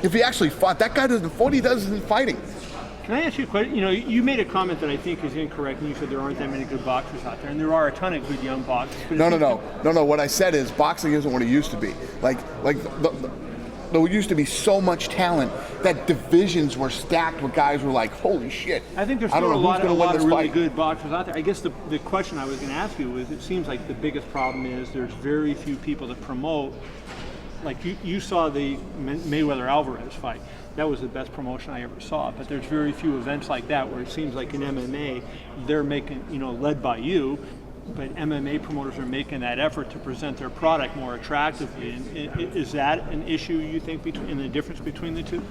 if he actually fought, that guy doesn't. What he does isn't fighting. Can I ask you a question? You know, you made a comment that I think is incorrect, and you said there aren't that many good boxers out there, and there are a ton of good young boxers. No. What I said is boxing isn't what it used to be. There used to be so much talent that divisions were stacked with guys who were like, holy shit. I think there's still a lot of really good boxers out there. I guess the question I was going to ask you is, it seems like the biggest problem is there's very few people that promote. Like you saw the Mayweather-Alvarez fight. That was the best promotion I ever saw. But there's very few events like that where it seems like in MMA, they're making, you know, led by you, but MMA promoters are making that effort to present their product more attractively. And is that an issue you think in the difference between the two?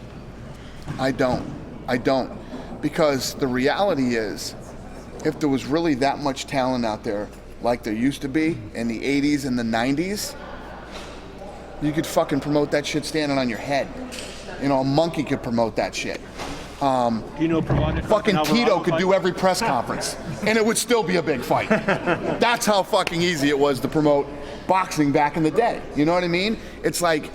I don't. Because the reality is, if there was really that much talent out there like there used to be in the 80s and the 90s, you could fucking promote that shit standing on your head. You know, a monkey could promote that shit. You know, fucking Tito could do every press conference, and it would still be a big fight. That's how fucking easy it was to promote boxing back in the day. You know what I mean? It's like,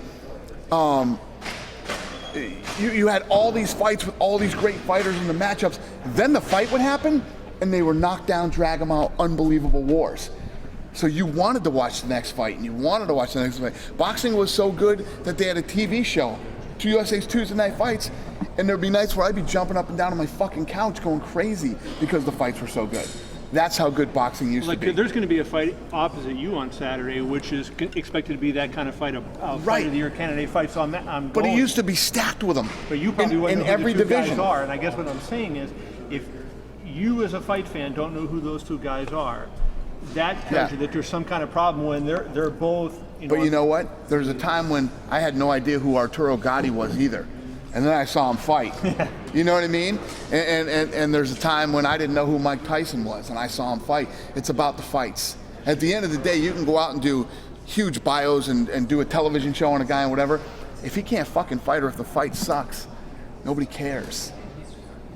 you had all these fights with all these great fighters in the matchups. Then the fight would happen, and they were knocked down, drag them out, unbelievable wars. So you wanted to watch the next fight, and you wanted to watch the next fight. Boxing was so good that they had a TV show, USA's Tuesday Night Fights, and there'd be nights where I'd be jumping up and down on my fucking couch going crazy because the fights were so good. That's how good boxing used to be. There's going to be a fight opposite you on Saturday, which is expected to be that kind of fight, a fight of the year candidate fight. So I'm but it used to be stacked with them. But you probably wouldn't know who every the two division guys are. And I guess what I'm saying is, if you as a fight fan don't know who those two guys are, that tells you that there's some kind of problem when they're both. But you know what? There was a time when I had no idea who Arturo Gatti was either. And then I saw him fight. You know what I mean? And there's a time when I didn't know who Mike Tyson was, and I saw him fight. It's about the fights. At the end of the day, you can go out and do huge bios and do a television show on a guy and whatever. If he can't fucking fight or if the fight sucks, nobody cares.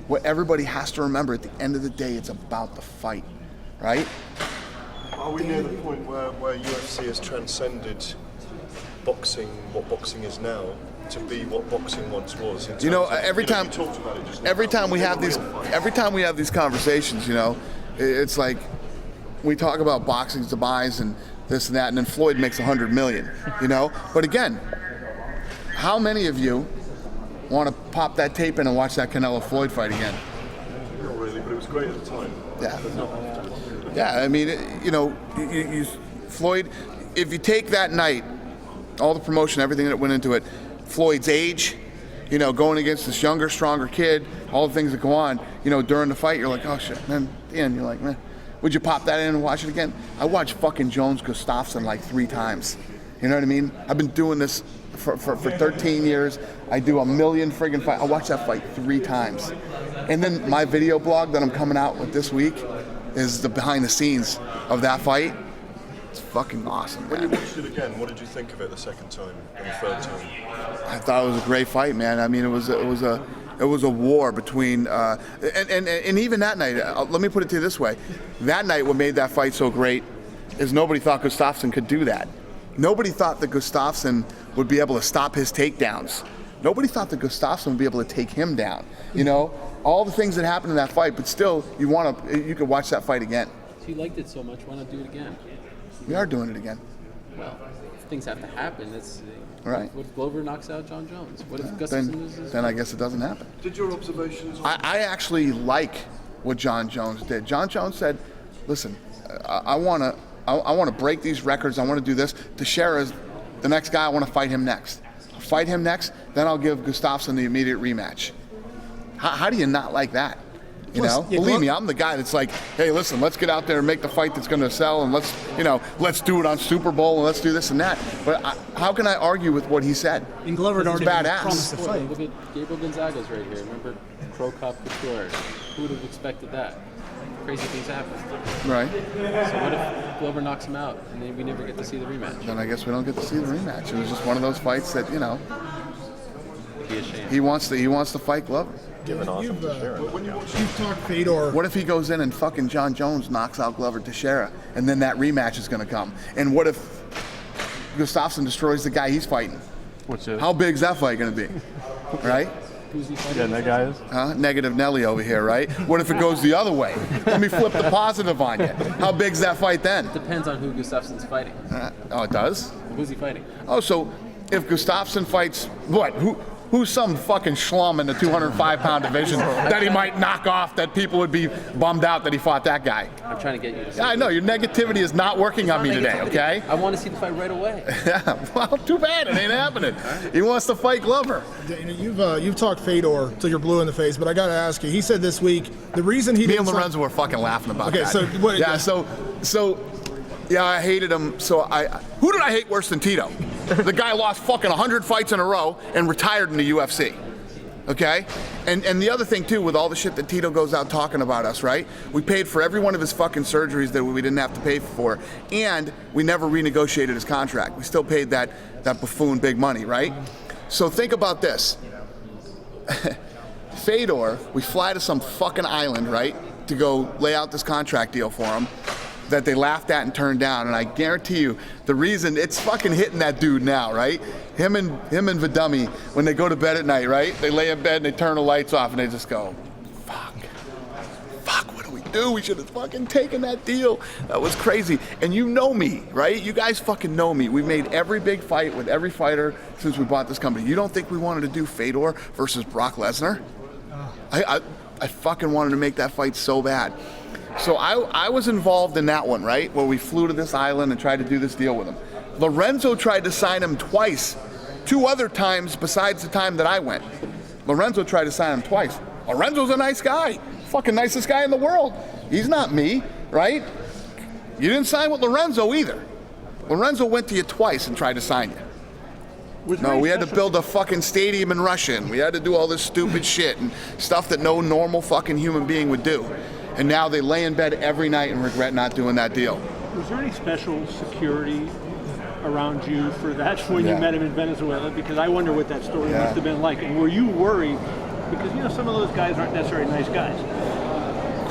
What everybody has to remember, at the end of the day, it's about the fight, right? Are we near the point where UFC has transcended boxing, what boxing is now, to be what boxing once was? You know, every time we have these conversations, you know, it's like we talk about boxing's demise and this and that, and then Floyd makes $100 million, you know. But again, how many of you want to pop that tape in and watch that Canelo Floyd fight again? Not really, but it was great at the time. Yeah, I mean, you know, Floyd, if you take that night, all the promotion, everything that went into it, Floyd's age, you know, going against this younger, stronger kid, all the things that go on, you know, during the fight, you're like, oh shit, man, at the end, you're like, man, would you pop that in and watch it again? I watched fucking Jones Gustafsson like 3 times. You know what I mean? I've been doing this for 13 years. I do a million friggin' fights. I watched that fight 3 times. And then my video blog that I'm coming out with this week is the behind the scenes of that fight. It's fucking awesome, man. When you watched it again, what did you think of it the second time and the third time? I thought it was a great fight, man. I mean, it was a war between and even that night. Let me put it to you this way: that night, what made that fight so great is nobody thought Gustafsson could do that. Nobody thought that Gustafsson would be able to stop his takedowns. Nobody thought that Gustafsson would be able to take him down. You know, all the things that happened in that fight, but still, you could watch that fight again. If you liked it so much, why not do it again? We are doing it again. Well, things have to happen. It's right. What if Glover knocks out John Jones? What if Gustafsson loses? Then I guess it doesn't happen. Did your observations? I actually like what John Jones did. John Jones said, "Listen, I want to break these records. I want to do this. Teixeira's the next guy. I want to fight him next. Fight him next. Then I'll give Gustafsson the immediate rematch." How do you not like that? You know, believe me, I'm the guy that's like, hey, listen, let's get out there and make the fight that's going to sell, and let's do it on Super Bowl, and let's do this and that. But how can I argue with what he said? And Glover had already badass. promised the fight. Look at Gabriel Gonzaga's right here. Remember Pro Cop Couture? Who would have expected that? Crazy things happen. Right. So what if Glover knocks him out and then we never get to see the rematch? Then I guess we don't get to see the rematch. It was just one of those fights that, you know, Be a shame. he wants to fight Glover. Given awesome You've talked Fedor. What if he goes in and fucking John Jones knocks out Glover Teixeira, and then that rematch is going to come? And what if Gustafsson destroys the guy he's fighting? How big's that fight going to be? Right? Who's he fighting? Yeah, that guy is. Huh? Negative Nelly over here, right? What if it goes the other way? Let me flip the positive on you. How big's that fight then? Depends on who Gustafsson's fighting. Oh, it does? Who's he fighting? Oh, so if Gustafsson fights, what? Who's some fucking schlum in the 205-pound division that he might knock off that people would be bummed out that he fought that guy? I'm trying to get you to say Yeah, I know. Your negativity is not working on me today, okay? I want to see the fight right away. Yeah, well, too bad. It ain't happening. He wants to fight Glover. You've talked Fedor till you're blue in the face, but I got to ask you. He said this week the reason he Me didn't and Lorenzo were fucking laughing about that. Okay, so what? Yeah, so yeah, I hated him. So who did I hate worse than Tito? The guy lost fucking 100 fights in a row and retired in the UFC. Okay? And the other thing too, with all the shit that Tito goes out talking about us, right? We paid for every one of his fucking surgeries that we didn't have to pay for, and we never renegotiated his contract. We still paid that buffoon big money, right? So think about this. Fedor, we fly to some fucking island, right? To go lay out this contract deal for him that they laughed at and turned down, and I guarantee you the reason it's fucking hitting that dude now, right? Him and Vidummy, when they go to bed at night, right? They lay in bed and they turn the lights off and they just go, fuck, what do we do? We should have fucking taken that deal. That was crazy. And you know me, right? You guys fucking know me. We've made every big fight with every fighter since we bought this company. You don't think we wanted to do Fedor versus Brock Lesnar? I fucking wanted to make that fight so bad. So I was involved in that one, right? Where we flew to this island and tried to do this deal with him. Lorenzo tried to sign him twice. 2 other times besides the time that I went. Lorenzo tried to sign him twice. Lorenzo's a nice guy. Fucking nicest guy in the world. He's not me, right? You didn't sign with Lorenzo either. Lorenzo went to you twice and tried to sign you. No, we had to build a fucking stadium in Russia, and we had to do all this stupid shit and stuff that no normal fucking human being would do. And now they lay in bed every night and regret not doing that deal. Was there any special security around you for that when you met him in Venezuela? Because I wonder what that story must have been like. And were you worried? Because, you know, some of those guys aren't necessarily nice guys.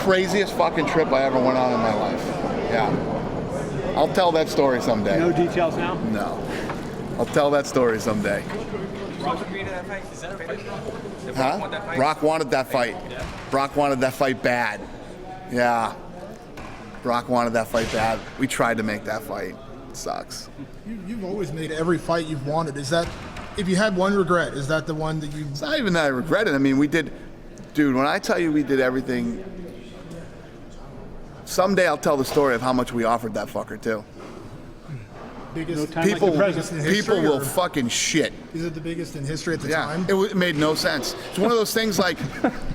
Craziest fucking trip I ever went on in my life. Yeah. I'll tell that story someday. No details now? No. I'll tell that story someday. Brock agreed to that fight? Is that a fight? Huh? Brock wanted that fight. Yeah. Brock wanted that fight bad. Yeah. Brock wanted that fight bad. We tried to make that fight. It sucks. You've always made every fight you've wanted. Is that, if you had one regret, is that the one that you... It's not even that I regret it. I mean, we did, dude, when I tell you we did everything, someday I'll tell the story of how much we offered that fucker too. Biggest, people history, will fucking shit. Is it the biggest in history at the time? It made no sense. It's one of those things like,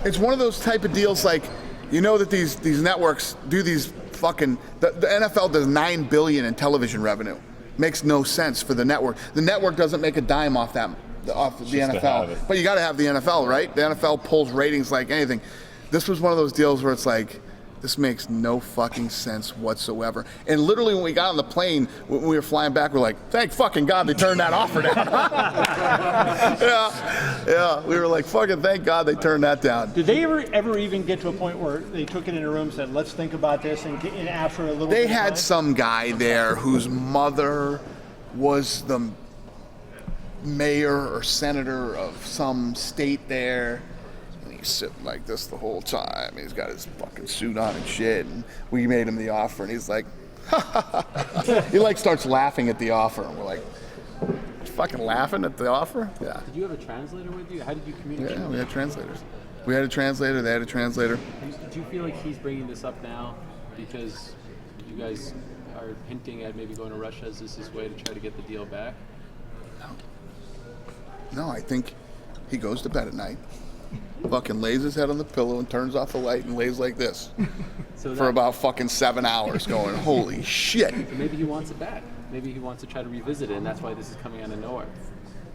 it's one of those type of deals like, you know that these networks do these fucking, the NFL does $9 billion in television revenue. Makes no sense for the network. The network doesn't make a dime off the NFL. But you got to have the NFL, right? The NFL pulls ratings like anything. This was one of those deals where it's like, this makes no fucking sense whatsoever. And literally when we got on the plane, when we were flying back, we're like, thank fucking God they turned that offer down. Yeah, we were like, fucking thank God they turned that down. Did they ever even get to a point where they took it in a room and said, let's think about this, and after a little bit They had some guy there whose mother was the mayor or senator of some state there. He's sitting like this the whole time. He's got his fucking suit on and shit. And we made him the offer, and he's like, he like starts laughing at the offer, and we're like, fucking laughing at the offer? Yeah. Did you have a translator with you? How did you communicate? Yeah, we had translators. We had a translator. They had a translator. Do you feel like he's bringing this up now because you guys are hinting at maybe going to Russia as this is way to try to get the deal back? No, I think he goes to bed at night. Fucking lays his head on the pillow and turns off the light and lays like this for about fucking 7 hours going, holy shit. So maybe he wants it back. Maybe he wants to try to revisit it, and that's why this is coming out of nowhere.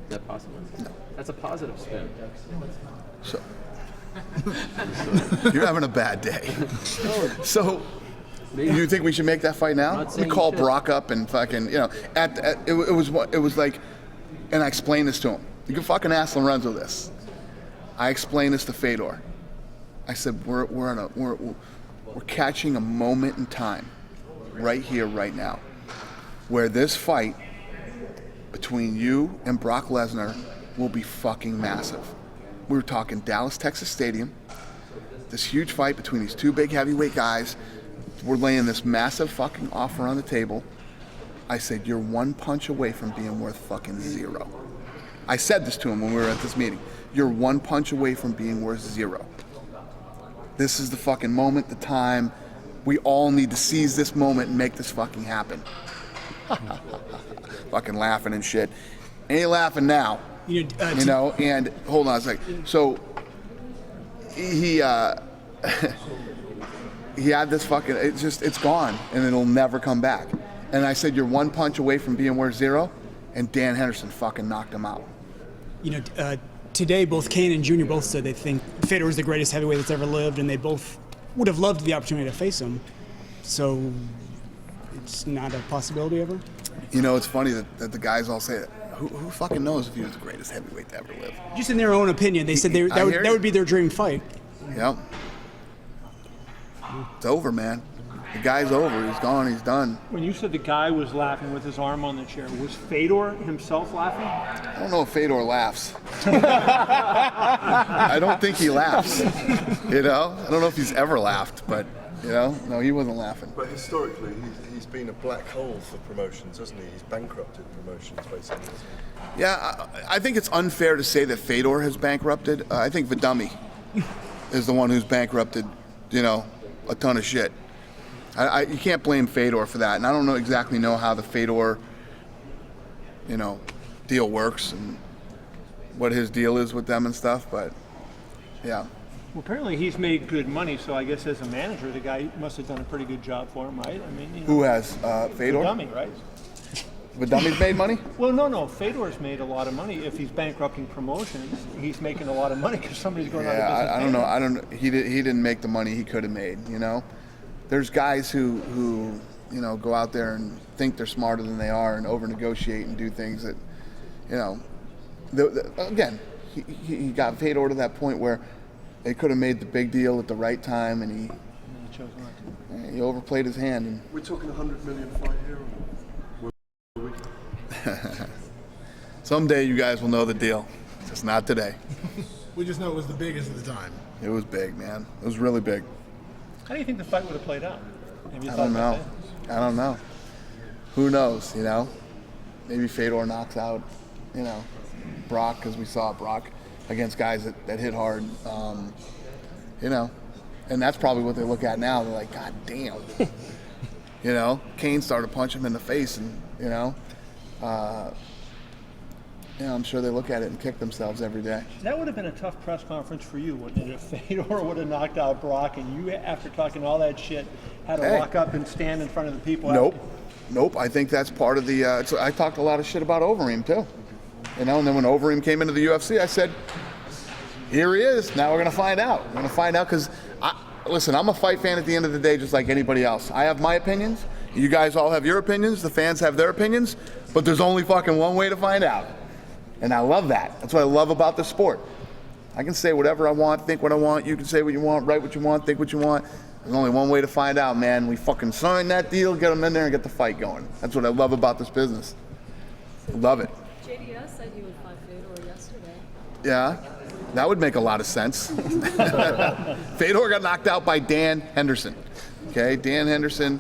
Is that possible? No. That's a positive spin. So, You're having a bad day. So, you think we should make that fight now? We call Brock up and fucking, you know, it was like, and I explained this to him. You can fucking ask Lorenzo this. I explained this to Fedor. I said, we're catching a moment in time, right here, right now, where this fight between you and Brock Lesnar will be fucking massive. We were talking Dallas, Texas Stadium, this huge fight between these two big heavyweight guys. We're laying this massive fucking offer on the table. I said, you're one punch away from being worth fucking zero. I said this to him when we were at this meeting. You're one punch away from being worth zero. This is the fucking moment, the time. We all need to seize this moment and make this fucking happen. Fucking laughing and shit. Ain't laughing now. You know, and hold on a second. So he had this fucking, it's gone and it'll never come back. And I said, you're one punch away from being worth zero, and Dan Henderson fucking knocked him out. You know, today both Kane and Junior both said they think Fedor is the greatest heavyweight that's ever lived, and they both would have loved the opportunity to face him. So it's not a possibility ever? You know, it's funny that the guys all say that. Who fucking knows if he was the greatest heavyweight to ever live? Just in their own opinion, they said that would be their dream fight. Yep. It's over, man. The guy's over. He's gone. He's done. When you said the guy was laughing with his arm on the chair, was Fedor himself laughing? I don't know if Fedor laughs. I don't think he laughs. You know? I don't know if he's ever laughed, but, you know, no, he wasn't laughing. But historically, he's been a black hole for promotions, hasn't he? He's bankrupted promotions, basically. Yeah, I think it's unfair to say that Fedor has bankrupted. I think Vidummy is the one who's bankrupted, you know, a ton of shit. You can't blame Fedor for that, and I don't exactly know how the Fedor, you know, deal works and what his deal is with them and stuff, but yeah. Well, apparently he's made good money, so I guess as a manager, the guy must have done a pretty good job for him, right? I mean, you know, who has Fedor? Vidummy, right? Vidummy's made money? Well, no. Fedor's made a lot of money. If he's bankrupting promotions, he's making a lot of money because somebody's going out of business. I don't know. I don't. He didn't make the money he could have made. You know, there's guys who you know go out there and think they're smarter than they are and over negotiate and do things that, you know, again, he got Fedor to that point where they could have made the big deal at the right time, and he chose not to. He overplayed his hand. And we're talking 100 million fight here. Someday you guys will know the deal. Just not today. We just know it was the biggest at the time. It was big, man. It was really big. How do you think the fight would have played out? I don't know. Who knows, you know? Maybe Fedor knocks out, you know, Brock, because we saw Brock against guys that hit hard. You know, and that's probably what they look at now. They're like, God damn. You know, Kane started to punch him in the face, and, you know, I'm sure they look at it and kick themselves every day. That would have been a tough press conference for you, wouldn't it? If Fedor would have knocked out Brock and you, after talking all that shit, had to walk up and stand in front of the people. Nope. I think that's part of the. I talked a lot of shit about Overeem too. You know, and then when Overeem came into the UFC, I said, "Here he is. Now we're gonna find out. We're gonna find out because, listen, I'm a fight fan at the end of the day, just like anybody else. I have my opinions. You guys all have your opinions. The fans have their opinions. But there's only fucking one way to find out. And I love that. That's what I love about the sport. I can say whatever I want, think what I want. You can say what you want, write what you want, think what you want. There's only one way to find out, man. We fucking sign that deal, get them in there, and get the fight going. That's what I love about this business. Love it. JDS said you would fight Fedor yesterday. Yeah, that would make a lot of sense. Fedor got knocked out by Dan Henderson. Okay, Dan Henderson.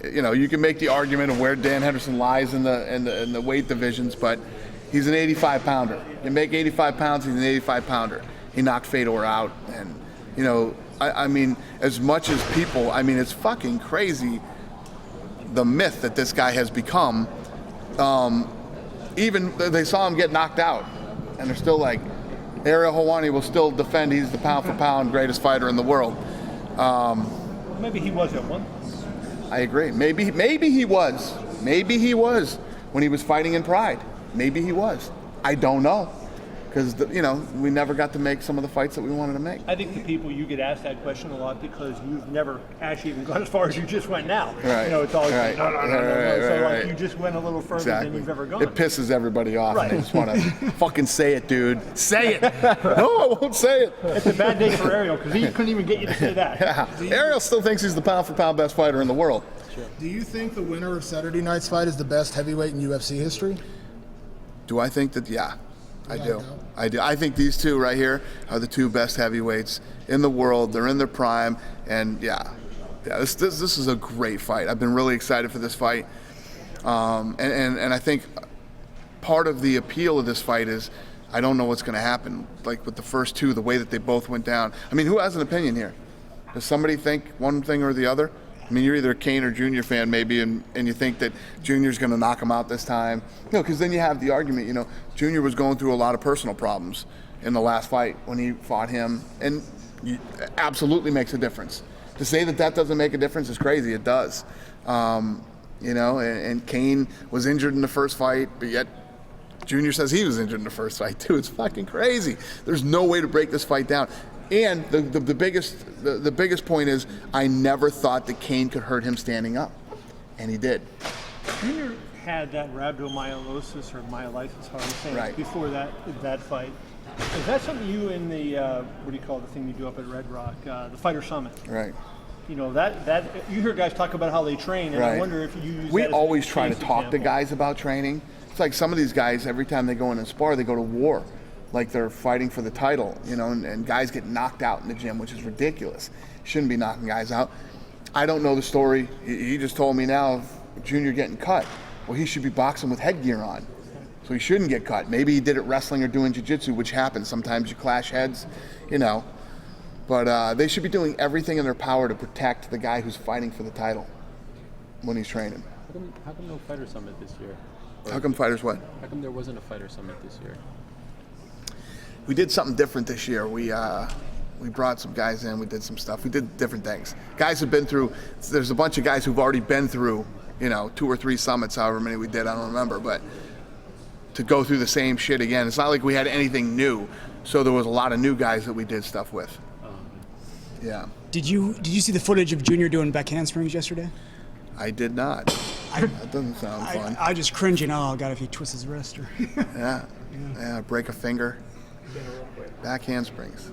You know, you can make the argument of where Dan Henderson lies in the weight divisions, but he's an 85-pounder. You make 85 pounds, he's an 85-pounder. He knocked Fedor out, and, you know, I mean, as much as people, I mean, it's fucking crazy the myth that this guy has become. Even they saw him get knocked out, and they're still like, Ariel Helwani will still defend he's the pound-for-pound greatest fighter in the world. Maybe he was at one. I agree. Maybe he was. Maybe he was when he was fighting in Pride. Maybe he was. I don't know. because we never got to make some of the fights that we wanted to make. I think the people, you get asked that question a lot because you've never actually even gone as far as you just went now. Right. It's always right. no. Right. So like you just went a little further than you've ever gone. It pisses everybody off, Right. and they just want to fucking say it, dude. Say it. No, I won't say it. It's a bad day for Ariel because he couldn't even get you to say that. Yeah. Ariel still thinks he's the pound-for-pound best fighter in the world. Do you think the winner of Saturday night's fight is the best heavyweight in UFC history? Do I think that? Yeah, I do. I do. I think these two right here are the two best heavyweights in the world. They're in their prime, and this is a great fight. I've been really excited for this fight, and I think part of the appeal of this fight is I don't know what's going to happen. Like with the first two, the way that they both went down. I mean, who has an opinion here? Does somebody think one thing or the other? I mean, you're either a Kane or Junior fan maybe, and you think that Junior's going to knock him out this time. Because then you have the argument, Junior was going through a lot of personal problems in the last fight when he fought him, and it absolutely makes a difference. To say that doesn't make a difference is crazy. It does. And Kane was injured in the first fight, but yet Junior says he was injured in the first fight too. It's fucking crazy. There's no way to break this fight down. And the biggest point is I never thought that Kane could hurt him standing up, and he did. Junior had that rhabdomyolysis or myelitis, how do you say it, before that fight. Is that something you in the what do you call the thing you do up at Red Rock, the Fighter Summit? Right. That you hear guys talk about how they train, and I wonder if you use. We that as always a try to case talk to example. guys about training. It's like some of these guys, every time they go in and spar, they go to war. Like they're fighting for the title, and guys get knocked out in the gym, which is ridiculous. Shouldn't be knocking guys out. I don't know the story. He just told me now of Junior getting cut. Well, he should be boxing with headgear on, so he shouldn't get cut. Maybe he did it wrestling or doing jiu-jitsu, which happens. Sometimes you clash heads, But they should be doing everything in their power to protect the guy who's fighting for the title when he's training. How come no Fighter Summit this year? How come fighters what? How come there wasn't a Fighter Summit this year? We did something different this year. We brought some guys in. We did some stuff. We did different things. Guys have been through. There's a bunch of guys who've already been through, 2 or 3 summits, however many we did. I don't remember, but to go through the same shit again, it's not like we had anything new. So there was a lot of new guys that we did stuff with. Yeah. Did you see the footage of Junior doing back handsprings yesterday? I did not. That doesn't sound fun. I just cringe oh God, if he twists his wrist or. Yeah, break a finger. Back handsprings.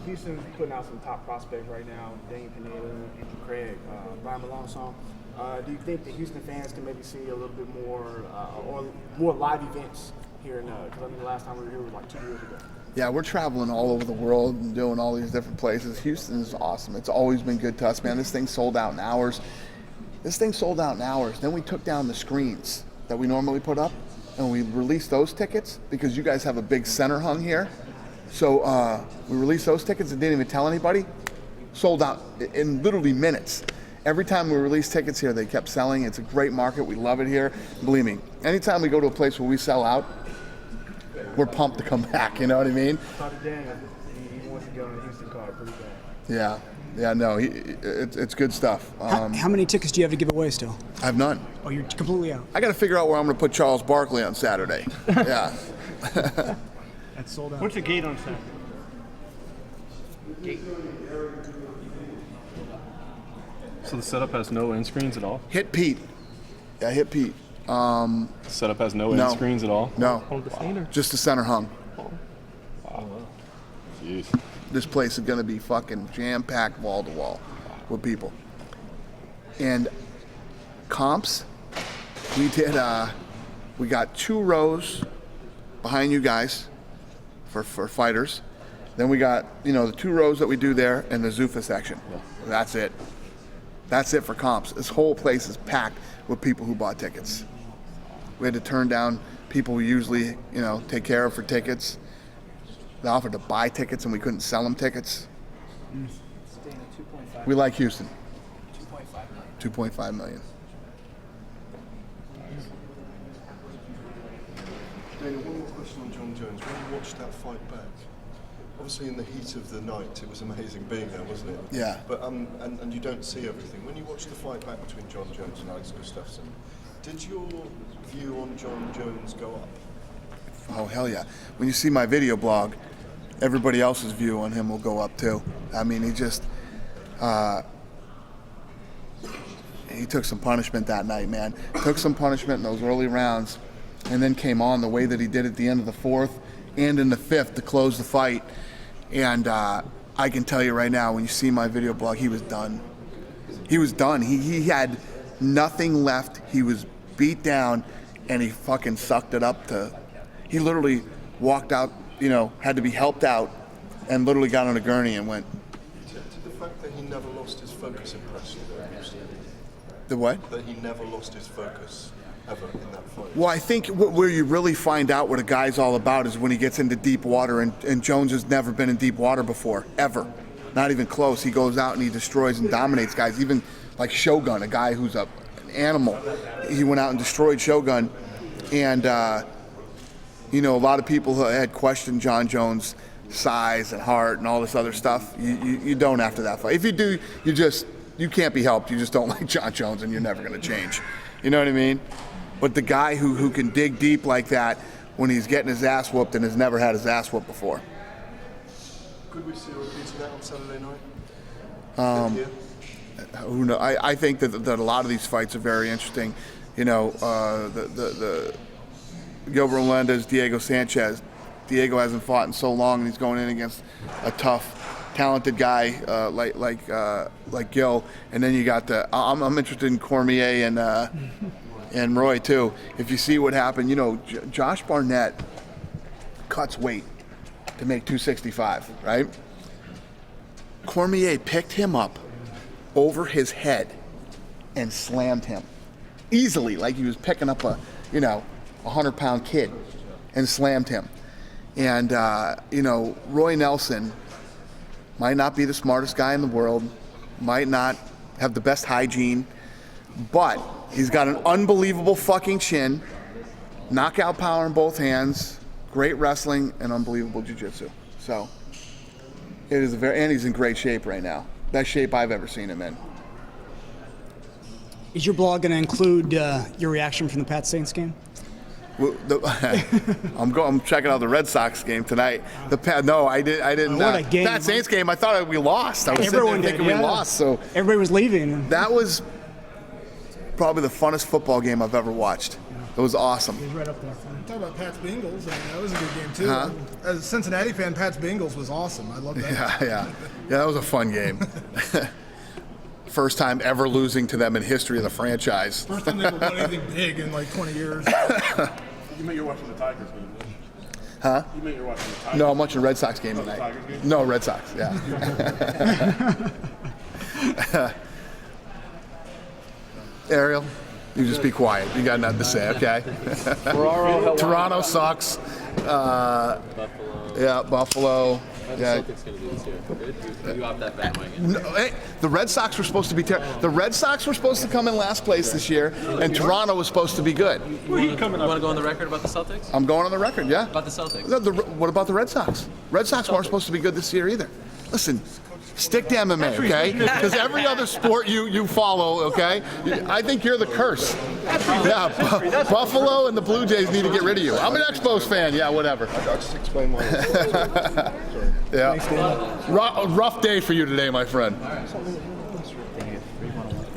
Houston's putting out some top prospects right now. Daniel Pineda, Andrew Craig, Brian Malone. Do you think the Houston fans can maybe see a little bit more or more live events here? Because the last time we were here was like 2 years ago. Yeah, we're traveling all over the world and doing all these different places. Houston is awesome. It's always been good to us, man. This thing sold out in hours. Then we took down the screens that we normally put up, and we released those tickets because you guys have a big center hung here. So we released those tickets and didn't even tell anybody. Sold out in literally minutes. Every time we release tickets here, they kept selling. It's a great market. We love it here. Believe me, anytime we go to a place where we sell out, we're pumped to come back. You know what I mean? He wants to get on the Houston card pretty bad. Yeah, no, it's good stuff. How many tickets do you have to give away still? I have none. Oh, you're completely out. I got to figure out where I'm going to put Charles Barkley on Saturday. Yeah. That's sold out. What's the gate on Saturday? So the setup has no end screens at all? H.E.A.T. Yeah, H.E.A.T. Setup has no end screens at all? No. Just the center hung. Wow. Jeez. This place is going to be fucking jam-packed wall to wall with people. And comps, we got 2 rows behind you guys for fighters. Then we got, the 2 rows that we do there and the Zuffa section. Yeah. That's it. That's it for comps. This whole place is packed with people who bought tickets. We had to turn down people we usually, take care of for tickets. They offered to buy tickets and we couldn't sell them tickets. We like Houston. 2.5 million. Dana, one more question on John Jones. When you watched that fight back, obviously in the heat of the night, it was amazing being there, wasn't it? Yeah. But and you don't see everything. When you watch the fight back between John Jones and Alex Gustafsson, did your view on John Jones go up? Oh, hell yeah. When you see my video blog, everybody else's view on him will go up too. I mean, he just, he took some punishment that night, man. Took some punishment in those early rounds and then came on the way that he did at the end of the fourth and in the fifth to close the fight. And I can tell you right now, when you see my video blog, he was done. He was done. He had nothing left. He was beat down, and he fucking sucked it up to, he literally walked out, you know, had to be helped out, and literally got on a gurney and went. To the fact that he never lost his focus impressed you, The what? that he never lost his focus ever in that fight. Well, I think where you really find out what a guy's all about is when he gets into deep water, and Jones has never been in deep water before, ever. Not even close. He goes out and he destroys and dominates guys, even like Shogun, a guy who's an animal. He went out and destroyed Shogun, and you know, a lot of people had questioned John Jones' size and heart and all this other stuff. You don't after that fight. If you do, you can't be helped. You just don't like John Jones, and you're never going to change. You know what I mean? But the guy who can dig deep like that when he's getting his ass whooped and has never had his ass whooped before. Could we see a repeat of that on Saturday night? Who knows? I think that a lot of these fights are very interesting. You know, the Gilbert Melendez, Diego Sanchez. Diego hasn't fought in so long, and he's going in against a tough, talented guy like Gil. And then you got I'm interested in Cormier and Roy too. If you see what happened, you know, Josh Barnett cuts weight to make 265, right? Cormier picked him up over his head and slammed him easily, like he was picking up a 100-pound kid, and slammed him. And you know, Roy Nelson might not be the smartest guy in the world, might not have the best hygiene, but he's got an unbelievable fucking chin, knockout power in both hands, great wrestling, and unbelievable jiu-jitsu. So it is and he's in great shape right now. Best shape I've ever seen him in. Is your blog going to include your reaction from the Pat Saints game? Well, I'm checking out the Red Sox game tonight. No, I didn't. What a game! That Saints game, I thought we lost. I was Everyone sitting there thinking we lost. So everybody was leaving. That was probably the funnest football game I've ever watched. It was awesome. He's right up there. Talk about Pat's Bengals. I mean, that was a good game too. As a Cincinnati fan, Pat's Bengals was awesome. I love that. Yeah, that was a fun game. First time ever losing to them in history of the franchise. First time they ever won anything big in like 20 years. You meant you're watching the Tigers game. Huh? You meant you're watching the Tigers. No, I'm watching the Red Sox game tonight. Tigers game? No, Red Sox. Yeah. Ariel, you just be quiet. You got nothing to say, okay? Toronto sucks. Buffalo. Yeah, Buffalo. How's the Celtics going to do this year? Good? You off that bandwagon? No, hey, the Red Sox were supposed to be the Red Sox were supposed to come in last place this year, and Toronto was supposed to be good. You want to go on the record about the Celtics? I'm going on the record, yeah. About the Celtics? What about the Red Sox? Red Sox weren't supposed to be good this year either. Listen, stick to MMA, okay? Because every other sport you follow, okay? I think you're the curse. Yeah, Buffalo and the Blue Jays need to get rid of you. I'm an Expos fan. Yeah, whatever. I'll just explain why. Yeah. Rough day for you today, my friend.